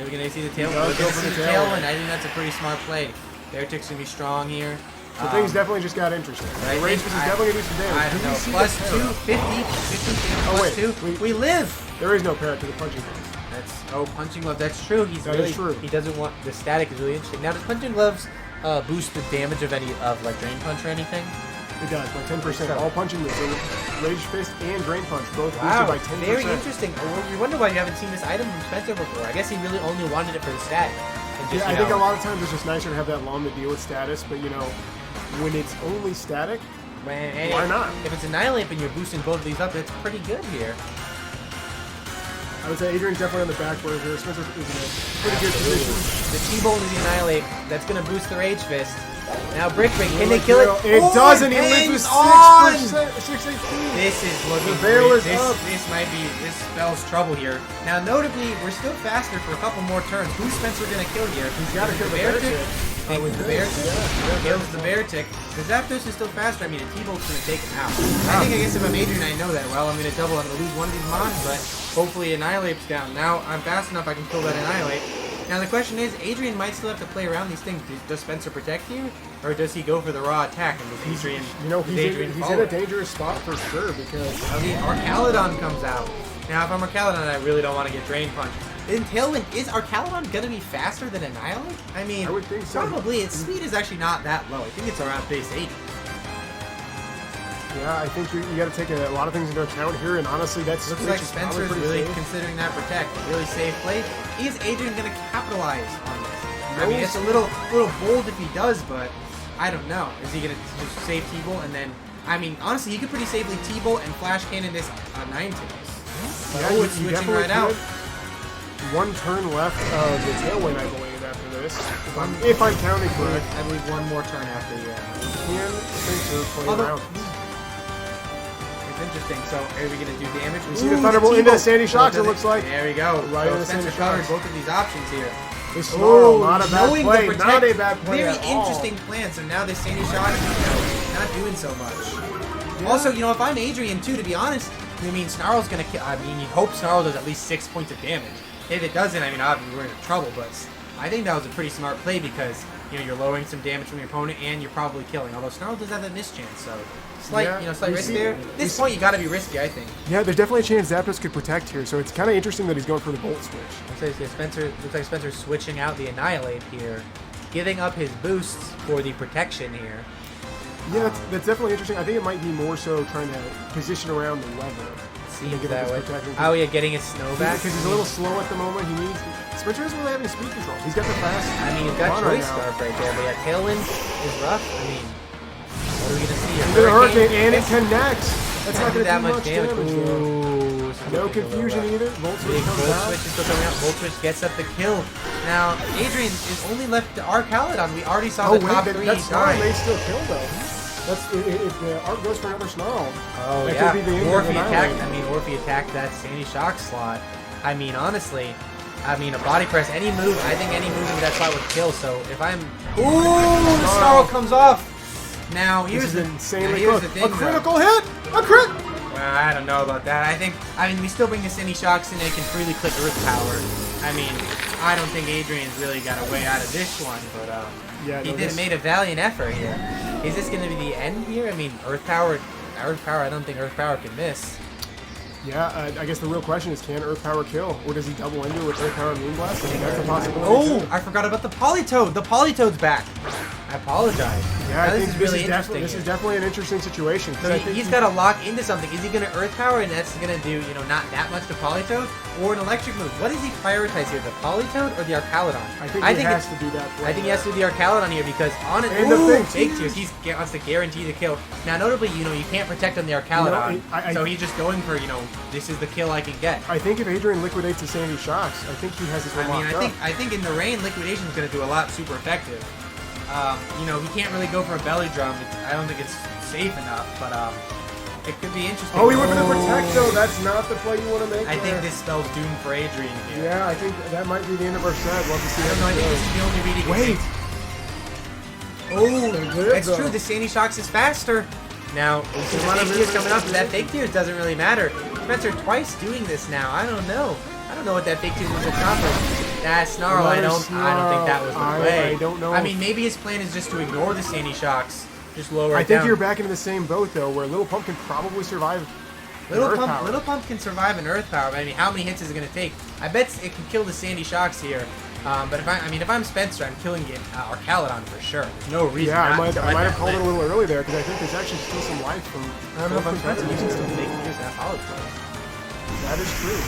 Are we going to see the Tailwind? We're going to see the Tailwind. I think that's a pretty smart play. Beartick's going to be strong here. So things definitely just got interesting. The Rage Fist is definitely going to do some damage. I don't know. Plus 2, 50, plus 2. We live! There is no parry to the Punching Gloves. Punching Glove. That's true. That is true. He doesn't want, the static is really interesting. Now, does Punching Gloves boost the damage of like Drain Punch or anything? It does, by 10%. All punching moves. So Rage Fist and Drain Punch both boosted by 10%. Very interesting. You wonder why you haven't seen this item from Spencer before. I guess he really only wanted it for the static. Just, I think a lot of times it's just nicer to have that LOM to deal with status, but you know, when it's only static, why not? If it's Annihilate and you're boosting both of these up, it's pretty good here. I would say Adrian's definitely on the back burner here. Spencer is in a pretty good position. The T-Bone is the Annihilate. That's going to boost the Rage Fist. Now Brick Break, can they kill it? It doesn't. He lives with 6%, 6 HP. This is looking great. This spells trouble here. Now notably, we're still faster for a couple more turns. Who's Spencer going to kill here? He's got to kill the Beartick. With the Beartick. Kills the Beartick. The Zapdos is still faster. I mean, a T-Bolt's going to take him out. I guess if I'm Adrian, I know that. Well, I'm going to double. I'm going to lose one of these mons, but hopefully Annihilate's down. Now I'm fast enough I can kill that Annihilate. Now the question is, Adrian might still have to play around these things. Does Spencer protect you, or does he go for the raw attack? And does Adrian? You know, he's in a dangerous spot for sure because Arcaladon comes out. Now if I'm Arcaladon, I really don't want to get Drain Punch. in Tailwind, is Arcalon gonna be faster than Annihilate? I mean, I would think so. probably. Its speed is actually not that low. I think it's around base 80. Yeah, I think you got to take a lot of things into account here, and honestly, that's Looks like Spencer's really considering that protect. Really safe play. Is Adrian gonna capitalize on this? I mean, it's a little bold if he does, but I don't know. Is he gonna just save T-Bolt and then? I mean, honestly, you could pretty safely T-Bolt and Flash Cannon this Ninetales. Yeah, Oh, it's switching right out. One turn left of the Tailwind, I believe, after this. If I'm counting correct. I believe one more turn after, yeah. Can Spencer play around? It's interesting. So, are we going to do damage? You see the Thunderbolt into the Sandy Shocks, it looks like. There we go. Right so into the Sandy Spencer covered Shocks. both of these options here. This Snarl, not a bad knowing play. the protect, Not a bad play very at all. interesting plan. So now this Sandy Shock, not doing so much. Yeah. Also, if I'm Adrian too, to be honest, I mean, Snarl's gonna kill. I mean, you'd hope Snarl does at least 6 points of damage. If it doesn't, I mean, obviously we're in trouble. But I think that was a pretty smart play because you're lowering some damage from your opponent and you're probably killing. Although Snarl does have that miss chance, so slight, slight risk there. At this point, you got to be risky, I think. Yeah, there's definitely a chance Zapdos could protect here, so it's kind of interesting that he's going for the Bolt switch. Looks like Spencer's switching out the Annihilate here, giving up his boosts for the protection here. Yeah, that's definitely interesting. I think it might be more so trying to position around the lever. Seems that way. Oh yeah, getting his snow back. Because he's a little slow at the moment. He needs. Spencer isn't really having speed control. He's got the fast. I mean, he's got Choice Scarf right there, but yeah, Tailwind is rough. I mean, what are we gonna see here? Into the Hurricane, and it connects. That's not gonna that do much damage. Ooh, no confusion either. Volt Switch comes out. Switch is still coming out. Volt Switch gets up the kill. Now, Adrian is only left to Arcalon. We already saw the top three. That Snarl may still kill though. That's if the Arc goes for another Snarl. Oh that yeah. could be the Or if he attacked. I mean, or if he attacked that Sandy Shock slot. I mean, honestly. I mean, a body press, any move, I think any move into that slot would kill, so if I'm... Ooh, the Snarl comes off! Now, here's the thing, a critical hit! A crit! Well, I don't know about that. I mean, we still bring the Sandy Shocks in and it can freely click Earth Power. I mean, I don't think Adrian's really got a way out of this one, but he made a valiant effort here. Is this going to be the end here? I mean, Earth Power, I don't think Earth Power can miss. Yeah, I guess the real question is, can Earth Power kill? Or does he double into with Earth Power and Moonblast? I mean, that's a possibility. Oh, too. I forgot about the Polytoad. The Polytoad's back. I apologize. Yeah, this is really interesting. This is definitely an interesting situation. So he's got to lock into something. Is he going to Earth Power and that's going to do, not that much to Polytoad? Or an electric move? What does he prioritize here, the Polytoad or the Arcalodon? I think he has to do that. I think he has to do the Arcalodon here because on it, fake tears. He wants to guarantee the kill. Now, notably, you can't protect on the Arcalodon, so he's just going for, this is the kill I can get. I think if Adrian liquidates the Sandy Shocks, I think he has his one locked up. I think in the rain, liquidation is going to do a lot super effective. He can't really go for a belly drum. I don't think it's safe enough, but it could be interesting. Oh, he went for the protect though. That's not the play you want to make. I think this spells doom for Adrian here. Yeah, I think that might be the end of our set. Love to see how I think this is the only read he can Wait. Oh, that's true. The Sandy Shocks is faster. Now, the fake tears coming up, but that fake tears doesn't really matter. Spencer twice doing this now. I don't know. I don't know what that fake tears was accomplishing. That Snarl, I don't think that was the play. I don't know. I mean, maybe his plan is just to ignore the Sandy Shocks. Just lower it down. I think you're back into the same boat, though, where Little Pump can probably survive Little Pump can survive an Earth Power. I mean, how many hits is it going to take? I bet it can kill the Sandy Shocks here. But if I'm Spencer, I'm killing Arcalodon for sure. There's no reason I not to. might have called it a little early there, because I think there's actually still some life from... I don't know if I'm Spencer. You can still fake tears and apologize. That is true.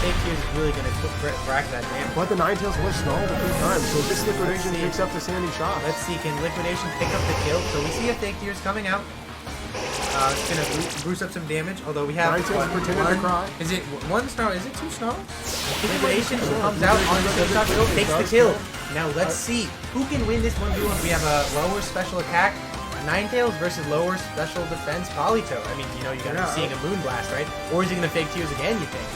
Fake tears is really going to rack that damage. But the Ninetales was snarled a few times, so if this liquidation picks up the Sandy Shocks. Let's see, can liquidation pick up the kill? So we see a fake tears coming out. It's going to boost up some damage, although we have pretending to cry. Is it one snarl? Is it two snarls? Liquidation comes out on the shot, takes the kill. Now let's see who can win this 1v1. We have a lower special attack Ninetales versus lower special defense Polytoad. I mean, you got to be seeing a Moonblast, right? Or is he going to fake tears again, you think?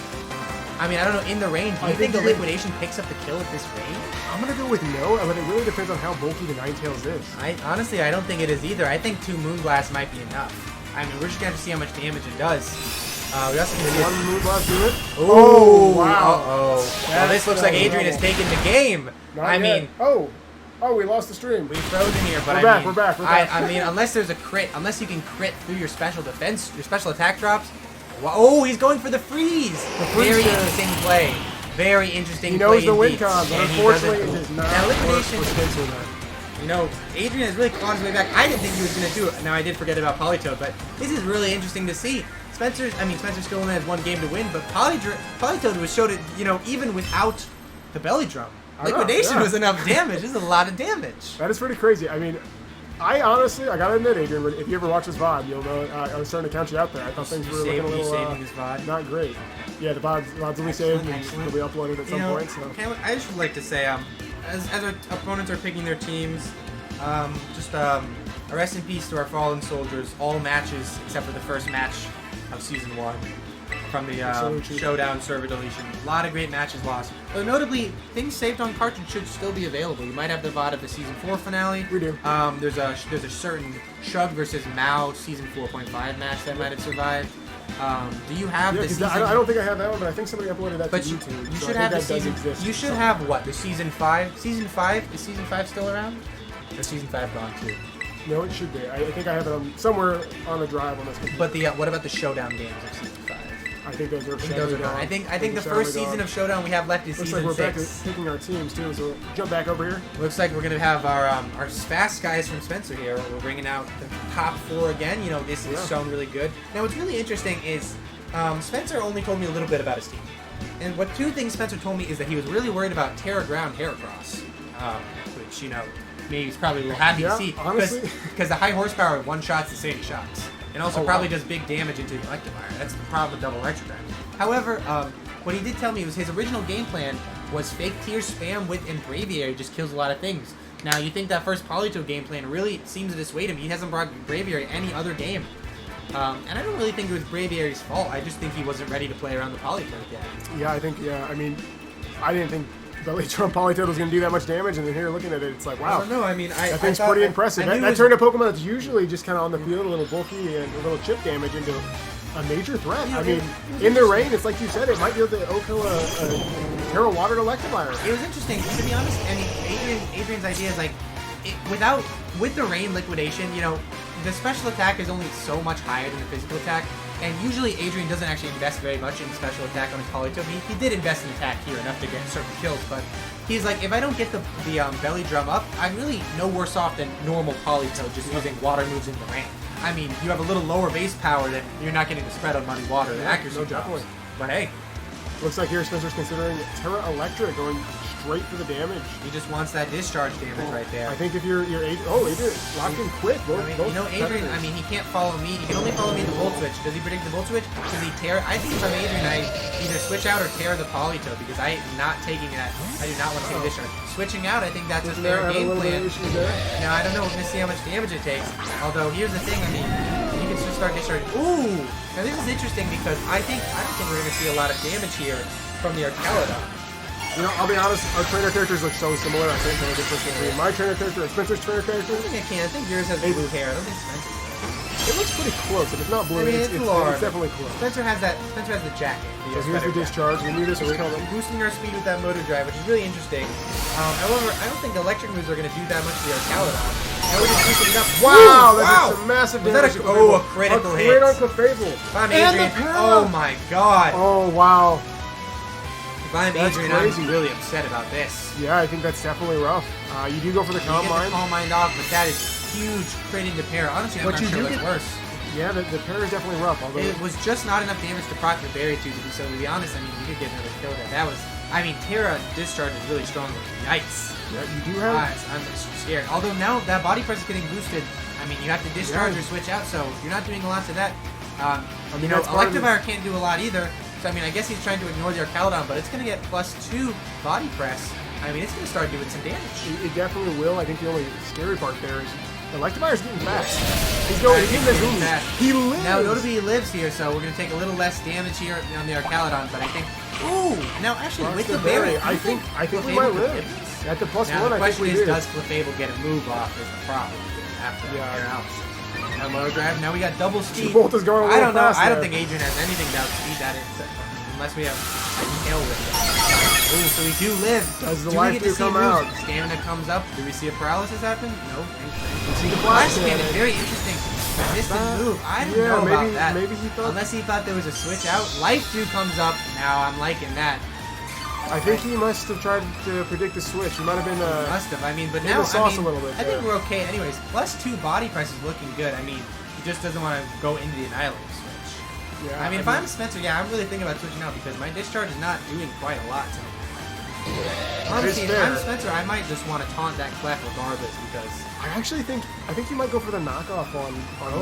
I mean, I don't know. In the range, do you think the liquidation picks up the kill at this range? I'm going to go with no, but it really depends on how bulky the Ninetales is. Honestly, I don't think it is either. I think 2 Moonblasts might be enough. I mean, we're just going to have to see how much damage it does. We also can see one Moonblast do it. Oh, wow. Well, this looks like Adrian has taken the game. I mean... Oh, we lost the stream. We frozen here, but we're back. I mean, unless there's a crit, unless you can crit through your special defense, your special attack drops. Oh, he's going for the freeze. Very interesting play. Very interesting. He knows play the win indeed. con, but And he unfortunately, doesn't- it does not Now, work liquidation. for Spencer there. You know, Adrian has really clawed his way back. I didn't think he was going to do it. Now, I did forget about Polytoad, but this is really interesting to see. Spencer still only has one game to win, but Polytoad was showed it, you know, even without the belly drum. I know, Liquidation yeah. was enough damage. This is a lot of damage. That is pretty crazy. I mean, I honestly, I gotta admit, Adrian, if you ever watch this VOD, you'll know I was starting to count you out there. I thought things were looking a little saving this VOD. not great. Yeah, the VODs will be saved and Excellent. will be uploaded at some point. So. I just would like to say, as our opponents are picking their teams, a rest in peace to our fallen soldiers. All matches except for the first match of Season 1 from the Showdown server deletion. A lot of great matches lost. Though notably, things saved on cartridge should still be available. You might have the VOD of the Season 4 finale. We do. There's a certain Shug versus Mao Season 4.5 match that might have survived. Do you have Yeah, the 'cause season? I don't think I have that one, but I think somebody uploaded that But to you YouTube. should so I have the think that does season. exist. You should have what? The Season 5? Season 5? Is Season 5 still around? Or Season 5 gone too? No, it should be. I think I have it somewhere on a drive on this computer. But what about the Showdown games of Season 5? I think those are Those are gone. I think the first season of Showdown we have left is Looks Season like we're back 6. to picking our teams too, so jump back over here. Looks like we're gonna have our fast guys from Spencer here. We're bringing out the top 4 again. You know, this is shown really good. Now, what's really interesting is Spencer only told me a little bit about his team, and what 2 things Spencer told me is that he was really worried about Terra Ground Heracross, which you know, maybe he's probably a little happy to see honestly. because the high horsepower one-shots the Sadie shots, and also probably does big damage into the Electivire. That's the problem with double electric drive. However, what he did tell me was his original game plan was fake tier spam with and Braviary just kills a lot of things. Now, you think that first Polytoad game plan really seems to dissuade him. He hasn't brought Braviary any other game. And I don't really think it was Braviary's fault. I just think he wasn't ready to play around the Polytoad yet. Yeah, I mean, I didn't think Belly Drum Polytoad was going to do that much damage, and then here looking at it, it's like, wow. I don't know. I mean, That thing's pretty impressive. That turned a Pokemon that's usually just kind of on the field, a little bulky and a little chip damage into a major threat. I mean, in the rain, it's like you said, it might be able to OHKO a Terra Watered Electivire. It was interesting, to be honest. I mean, Adrian's idea is like, with the rain liquidation, you know, the special attack is only so much higher than the physical attack, and usually Adrian doesn't actually invest very much in special attack on his Polytoad. He did invest in attack here enough to get certain kills, but he's like, if I don't get the belly drum up, I'm really no worse off than normal Polytoad just using water moves in the rain. I mean, you have a little lower base power, then you're not getting the spread on muddy water. The accuracy drops. But hey, looks like here Spencer's considering Terra Electric going straight for the damage. he just wants that discharge damage right there. I think if you're Adrian, Adrian locked in quick. You know, Adrian, I mean, he can't follow me. He can only follow me in the Volt Switch. Does he predict the Volt Switch? Does he tear? I think if I'm Adrian, I either switch out or tear the Polytoad because I am not taking that. I do not want to take a discharge. Switching out, I think that's a fair game plan. Now, I don't know. We're going to see how much damage it takes. Although, here's the thing. I mean, you can just start discharging. Ooh! Now, this is interesting because I don't think we're going to see a lot of damage here from the Arcalodon. You know, I'll be honest, our trainer characters look so similar. I can't tell the difference between my trainer character and Spencer's trainer character. I think I can. I think yours has blue hair. I don't think Spencer's does. It looks pretty close. If it's not blue, I mean, it's definitely close. Spencer has the jacket. So here's the discharge. We knew this was coming. Boosting our speed with that motor drive, which is really interesting. However, I don't think electric moves are going to do that much to the Arcalodon. Now we're just boosting it up. Wow, that's some massive damage. A critical hit. Great on Clefable. If I'm Adrian, oh my god. Oh, wow. If I'm Adrian, I'm really upset about this. Yeah, I think that's definitely rough. You do go for the Calm Mind. Calm Mind off, but that is huge crit into pair. Honestly, I'm not sure what's worse. Yeah, the pair is definitely rough. Although it was just not enough damage to proc the Berry to be so. To be honest, I mean, you could get another kill there. That was, I mean, Terra discharge is really strong. Yikes. Yeah, you do have. I'm scared. Although now that body press is getting boosted, I mean, you have to discharge or switch out, so you're not doing a lot to that. You know, Electivire can't do a lot either. So I mean, I guess he's trying to ignore the Arcalodon, but it's going to get +2 body press. I mean, it's going to start doing some damage. It definitely will. I think the only scary part there is Electivire's getting fast. He's going to the zoom. He lives. Now, notably he lives here, so we're going to take a little less damage here on the Arcalodon, but I think... Ooh! Now, actually, with the berry, I think we might live. At the +1, I think we do. Now, the question is, does Clefable get a move off is the problem after air out. Now, motor drive. Now we got double speed. Bolt is going a little fast. I don't think Adrian has anything to outspeed that unless we have tail with it. Ooh, so we do live. Does the life do come out? Stamina comes up. Do we see a paralysis happen? No. We see the flash cannon. Very interesting. Resistant move. I don't know about that. Maybe he thought. Unless he thought there was a switch out. Life 2 comes up. Now I'm liking that. I think he must have tried to predict the switch. He might have been. Must have. I mean, but in now the sauce I mean, a little bit, I think yeah. we're okay. Anyways, +2 body press is looking good. I mean, he just doesn't want to go into the Annihilate switch. Yeah, I mean, if I'm Spencer, yeah, I'm really thinking about switching out because my discharge is not doing quite a lot to me. Honestly, if I'm Spencer, I might just want to taunt that Clef regardless because. I actually think you might go for the knockoff on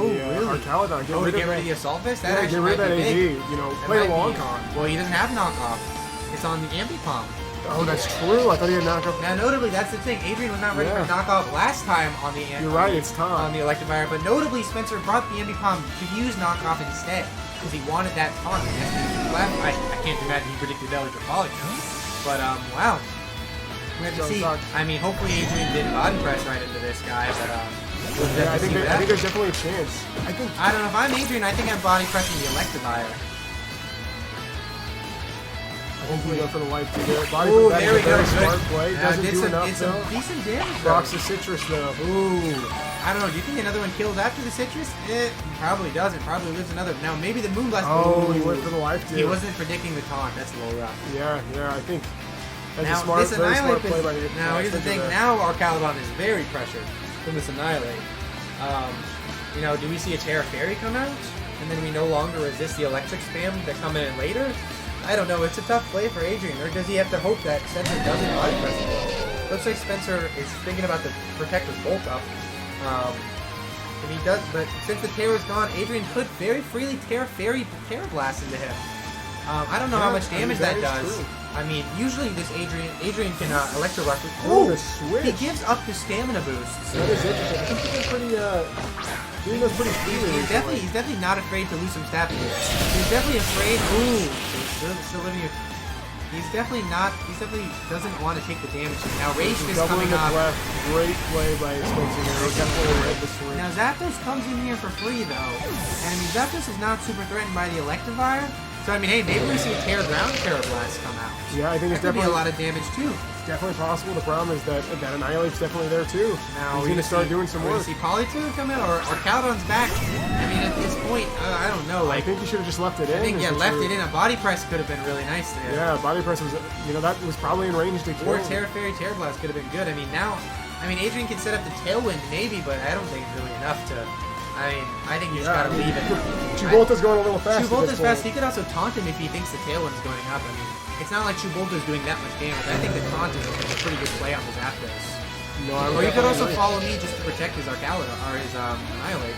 really? on Caledon. Get rid of the Assault Vest? That Yeah, get rid of that AD. big. You know, play a long con. Well, he doesn't have knockoff. It's on the Ambipom. Oh, that's true. I thought he had knockoff. Now, notably, that's the thing. Adrian was not ready for knockoff last time on the You're right, it's time. on the Electivire, but notably, Spencer brought the Ambipom to use knockoff instead because he wanted that taunt. I can't imagine he predicted that with Polygon. But wow, we have to see. I mean, hopefully Adrian did body press right into this guy, but we'll Yeah, I have to think see I think there's definitely a chance. I don't know if I'm Adrian. I think I'm body pressing the Electivire. Hopefully go for the life there. Body Ooh, that there is we a very go. smart play. Doesn't did do some, enough did some though. decent damage. Rocks the citrus though. Ooh. I don't know. Do you think another one kills after the citrus? It probably doesn't. Probably lives another. Now maybe the Moonblast. Oh, he went for the life too. He wasn't predicting the taunt. That's a little rough. Yeah, I think that's Now a smart, this very smart Annihilate play by is, the. now here's the thing. Now our Caledon is very pressured from this Annihilate. You know, do we see a Terra Fairy come out, and then we no longer resist the electric spam that come in later? I don't know. It's a tough play for Adrian, or does he have to hope that Spencer doesn't body press him? Looks like Spencer is thinking about the Protector's Bolt up. If he does, but since the Terra's gone, Adrian could very freely Terra Blast into him. I don't know how much damage that does. True. I mean, usually this Adrian can Electro Rush. Oh, the switch. He gives up his stamina boosts. That is interesting. I think he's been pretty. Doing those pretty freely. He's definitely not afraid to lose some stat boosts. He's definitely afraid. Ooh, still living here. He's definitely doesn't want to take the damage. Now Rage is coming up. Left. Great play by Spencer here. Definitely read the swing. Now Zapdos comes in here for free though, and I mean Zapdos is not super threatened by the Electivire. So I mean, hey, maybe we see a Terra Blast come out. Yeah, I think it's that could definitely be a lot of damage too. It's definitely possible. The problem is that Annihilate's definitely there too. Now he's going to start doing some work. We see Polytune come in, or Caledon's back. I mean, at this point, I don't know. I Like, think you should have just left it in. I think left it in. A body press could have been really nice there. Yeah, body press was, that was probably in range to kill. Or Terra Fairy, Terra Blast could have been good. I mean, now, Adrian can set up the Tailwind maybe, but I don't think it's really enough to. I think you just gotta leave it. Chubolta's going a little fast. Chubolta's fast. He could also taunt him if he thinks the Tailwind's going up. I mean, it's not like Chubolta's doing that much damage. I think the taunt is a pretty good play on the Zapdos. No, or you could also follow me just to protect his Arcalidon or his Annihilate.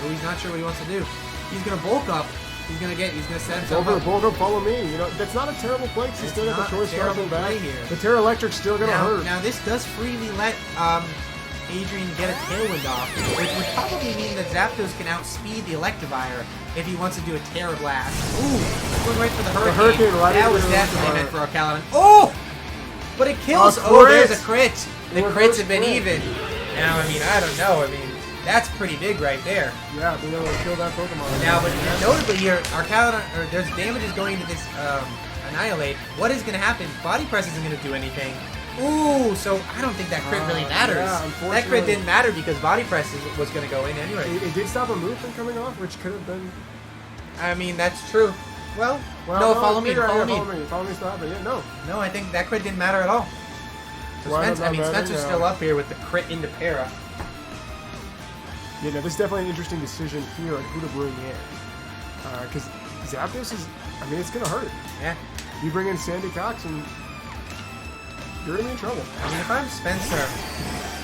He's not sure what he wants to do. He's gonna bulk up. He's gonna set himself over up. bulk up, follow me. That's not a terrible play because he's still got the choice dropping back. Here. The Terra Electric's still gonna hurt. Now this does freely let Adrian get a Tailwind off, which would probably mean that Zapdos can outspeed the Electivire if he wants to do a Terra Blast. Ooh, going right for the Hurricane. The Hurricane right that was into the definitely Electivire. meant for Arcalidon. Oh! But it kills. Oh, there's a crit. The crits have been even. Now, I don't know. That's pretty big right there. Yeah, being able to kill that Pokemon. Now, but notably here, Arcalidon, there's damage is going into this Annihilate. What is going to happen? Body Press isn't going to do anything. Ooh, so I don't think that crit really matters. Yeah, unfortunately. That crit didn't matter because Body Press was going to go in anyway. It did stop a move from coming off, which could have been. That's true. Well no, follow me. Follow me, stop it. Yeah, no. No, I think that crit didn't matter at all. So Spencer's still up here with the crit into Para. Yeah, no, this is definitely an interesting decision here on who to bring in. Because Zapdos is, it's going to hurt. Yeah. You bring in Sandy Cox and you're going to be in trouble. If I'm Spencer,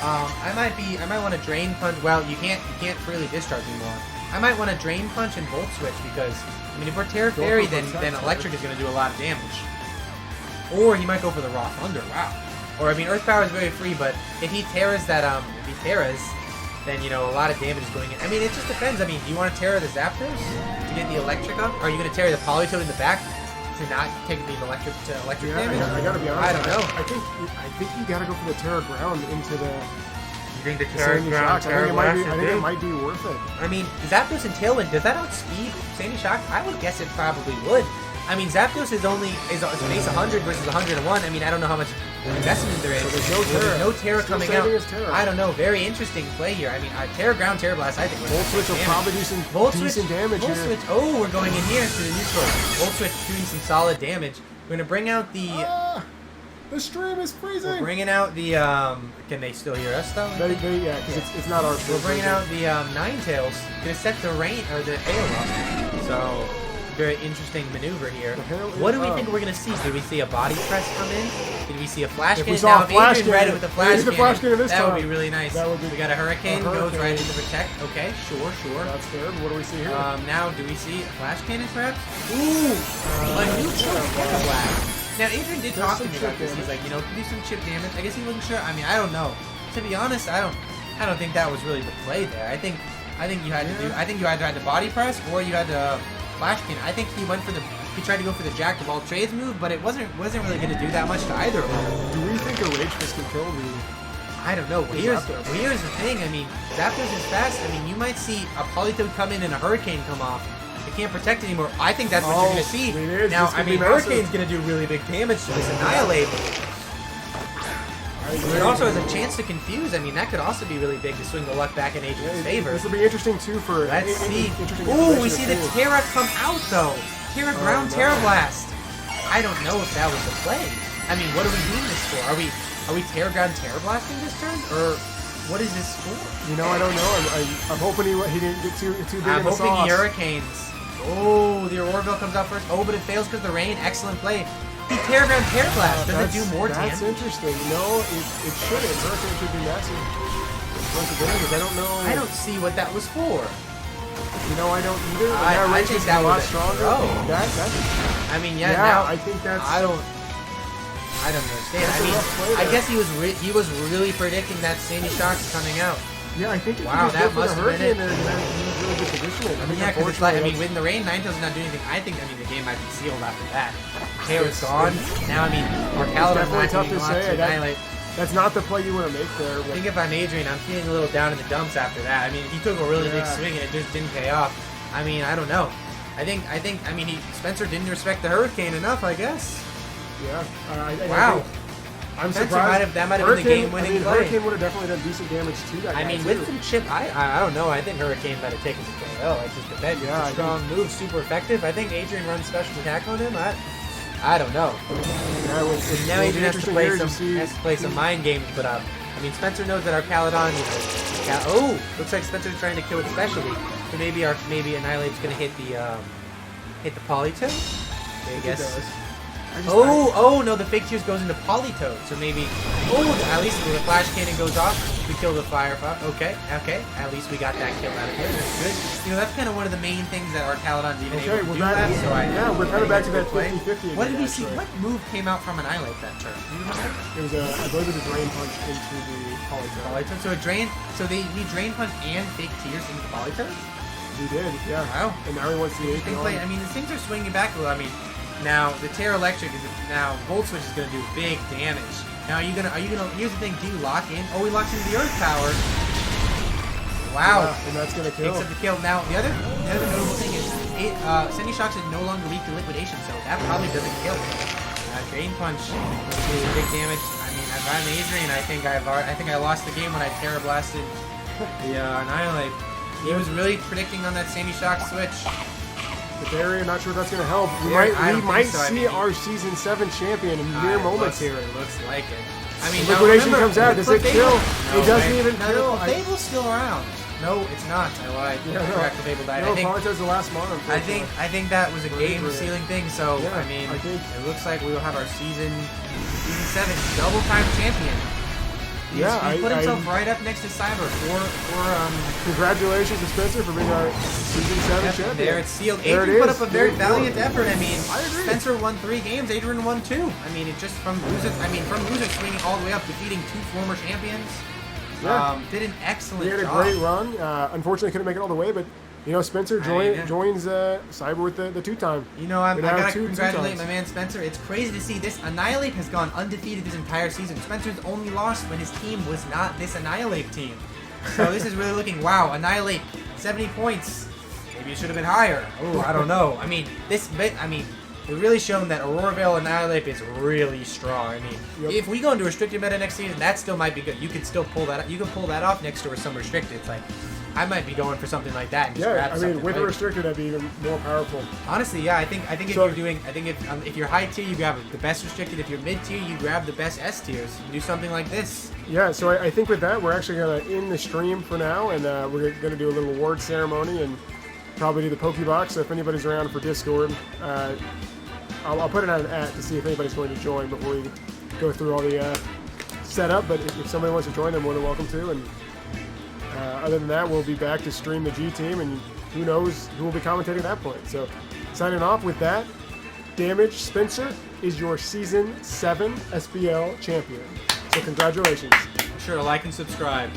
I might want to Drain Punch. Well, you can't freely discharge anymore. I might want to Drain Punch and Volt Switch because, if we're Terra Fairy, then Electric is going to do a lot of damage. Or he might go for the Raw Thunder. Wow. Or, Earth Power is very free, but if he Terras that, then, a lot of damage is going in. It just depends. Do you want to Terra the Zapdos to get the Electric up? Or are you going to Terra the Politoed in the back to not take the electric damage? I gotta be honest. I don't know. I think you gotta go for the Terra Ground into the. You think the Terra Ground? I think it might be worth it. Zapdos and Tailwind, does that outspeed Sandy Shock? I would guess it probably would. Zapdos is base 100 versus 101. I don't know how much investment there is. So there's no Terra coming out. Terra. I don't know. Very interesting play here. Terra Ground, Terra Blast, I think. Volt Switch will probably do some decent damage here. Volt Switch. Oh, we're going in here to the neutral. Volt Switch doing some solid damage. We're gonna bring out the. The stream is freezing. We're bringing out the. Can they still hear us though? Yeah, because it's not our. We're bringing out the Ninetales. Gonna set the rain or the hail up. So very interesting maneuver here. What do we think we're gonna see? Did we see a body press come in? Did we see a flash cannon? If we saw a flash Adrian read it with a flash cannon, this that time. would be really nice. That would be we got a hurricane, goes right into protect. Okay, sure. That's good. What do we see here? Now, do we see a flash cannon perhaps? Ooh, a neutral blast. Now, Adrian did talk to me about this. He's like, do some chip damage. I guess he wasn't sure. I mean, I don't know. To be honest, I don't think that was really the play there. I think you had to do. I think you either had the body press or you had the flash cannon. I think he tried to go for the jack of all trades move, but it wasn't really going to do that much to either of them. Do we think a rage fist can kill the? I don't know. Here's the thing. I mean, Zapdos is fast. I mean, you might see a Politoed come in and a hurricane come off. They can't protect anymore. I think that's what you're going to see. Now, I mean, Hurricane's going to do really big damage to this Annihilate. It also has a chance to confuse. I mean, that could also be really big to swing the luck back in Adrian's favor. This will be interesting, too, for... Let's see. Ooh, we see the Terra come out, though. Terra Ground Terra Blast. I don't know if that was the play. I mean, what are we doing this for? Are we Terra Ground Terra Blasting this turn? Or what is this for? I don't know. I'm hoping he didn't get too big in the I'm hoping sauce. he Hurricanes. Oh, the Auroraville comes out first. Oh, but it fails because of the rain. Excellent play. He Terra Ground Terra Blast. Does it do more damage? That's interesting. No, it shouldn't. Hurricane should do massive damage. I don't know. I don't see what that was for. I don't either. I think that was a lot stronger. I mean, now I think that's. I don't understand. I mean, I guess he was really predicting that Sandy Shock's coming out. Yeah, I think. Wow, that must have been it. There, he was really good positioning. Because it's like, with the rain, Ninetales not doing anything. I think the game might be sealed after that. Terra's gone. Now, our Caledon's not doing a lot to annihilate. That's not the play you want to make there. I think if I'm Adrian, I'm feeling a little down in the dumps after that. I mean, he took a really big swing and it just didn't pay off. I mean, I don't know. I think. Spencer didn't respect the Hurricane enough, I guess. Yeah. Wow. I'm Spencer surprised. That might have been the game-winning play. Hurricane would have definitely done decent damage to that guy. I mean, with some chip, I don't know. I think Hurricane might have taken the KO. It just depends. Yeah, it's a strong move, super effective. I think Adrian runs special attack on him. I don't know. Now Adrian has to play some mind games, but I mean, Spencer knows that our Caledon. Looks like Spencer's trying to kill it specially. So maybe Annihilate's gonna hit the Politoed. I guess. Oh no, the fake tears goes into Politoed. So maybe at least when the flash cannon goes off, we kill the Firefox. Okay. At least we got that kill out of here. That's good. That's kind of one of the main things that our Caledon's even able to do left. So we're kind of back to that 50-50 What did we see? What move came out from Annihilate that turn? Do you remember? It was I believe it was a drain punch into the Politoed. So we drain punch and fake tears into the Politoed? We did, yeah. Wow. And now he wants the 8 on. I mean, the things are swinging back a little. I mean, now the Terra Electric Volt Switch is gonna do big damage. Now here's the thing, do you lock in? Oh, he locks into the Earth Power. Wow. Yeah, and that's gonna kill. Takes up the kill. Now the other notable thing is Sandy Shocks is no longer weak to liquidation, so that probably doesn't kill. Drain Punch do big damage. I mean, if I'm Adrian, I think I lost the game when I Terra Blasted the Annihilate. He was really predicting on that Sandy Shock switch. The barrier, not sure if that's going to help. We might see our Season 7 champion in mere moments here. It looks like it. I mean, liquidation comes out. Does it kill? It doesn't even kill. Fable's still around. No, it's not. I lied. Fable died. No, Politoed's the last mono. I think that was a game-sealing thing. So I mean, it looks like we will have our Season 7 double-time champion. He put himself right up next to Cyber for congratulations to Spencer for being our Season 7 champion. There it's sealed. Adrian put up a very valiant effort. I mean, Spencer won 3 games, Adrian won 2. I mean, it just from loser swinging all the way up, defeating 2 former champions. Yeah. Did an excellent job. He had a great run. Unfortunately, couldn't make it all the way, but Spencer joins Cyber with the 2-time. I gotta congratulate my man Spencer. It's crazy to see this. Annihilate has gone undefeated this entire season. Spencer's only lost when his team was not this Annihilate team. So this is really looking, wow, Annihilate, 70 points. Maybe it should have been higher. Oh, I don't know. I mean, it really shown that Auroraville Annihilate is really strong. I mean, if we go into restricted meta next season, that still might be good. You can still pull that. You can pull that off next to some restricted. It's like, I might be going for something like that. And just Yeah, grab I mean, something with a like- restrictor, that'd be even more powerful. Honestly, yeah, I think if So- if you're high tier, you grab the best restricted. If you're mid tier, you grab the best S tiers. Do something like this. Yeah, so I think with that, we're actually going to end the stream for now, and we're going to do a little award ceremony and probably do the Pokebox. So if anybody's around for Discord, I'll put it on an at to see if anybody's going to join before we go through all the setup. But if somebody wants to join, they're more than welcome to. And other than that, we'll be back to stream the G Team, and who knows who will be commentating at that point. So signing off with that, Damage Spencer is your Season 7 SBL champion. So congratulations. Be sure to like and subscribe.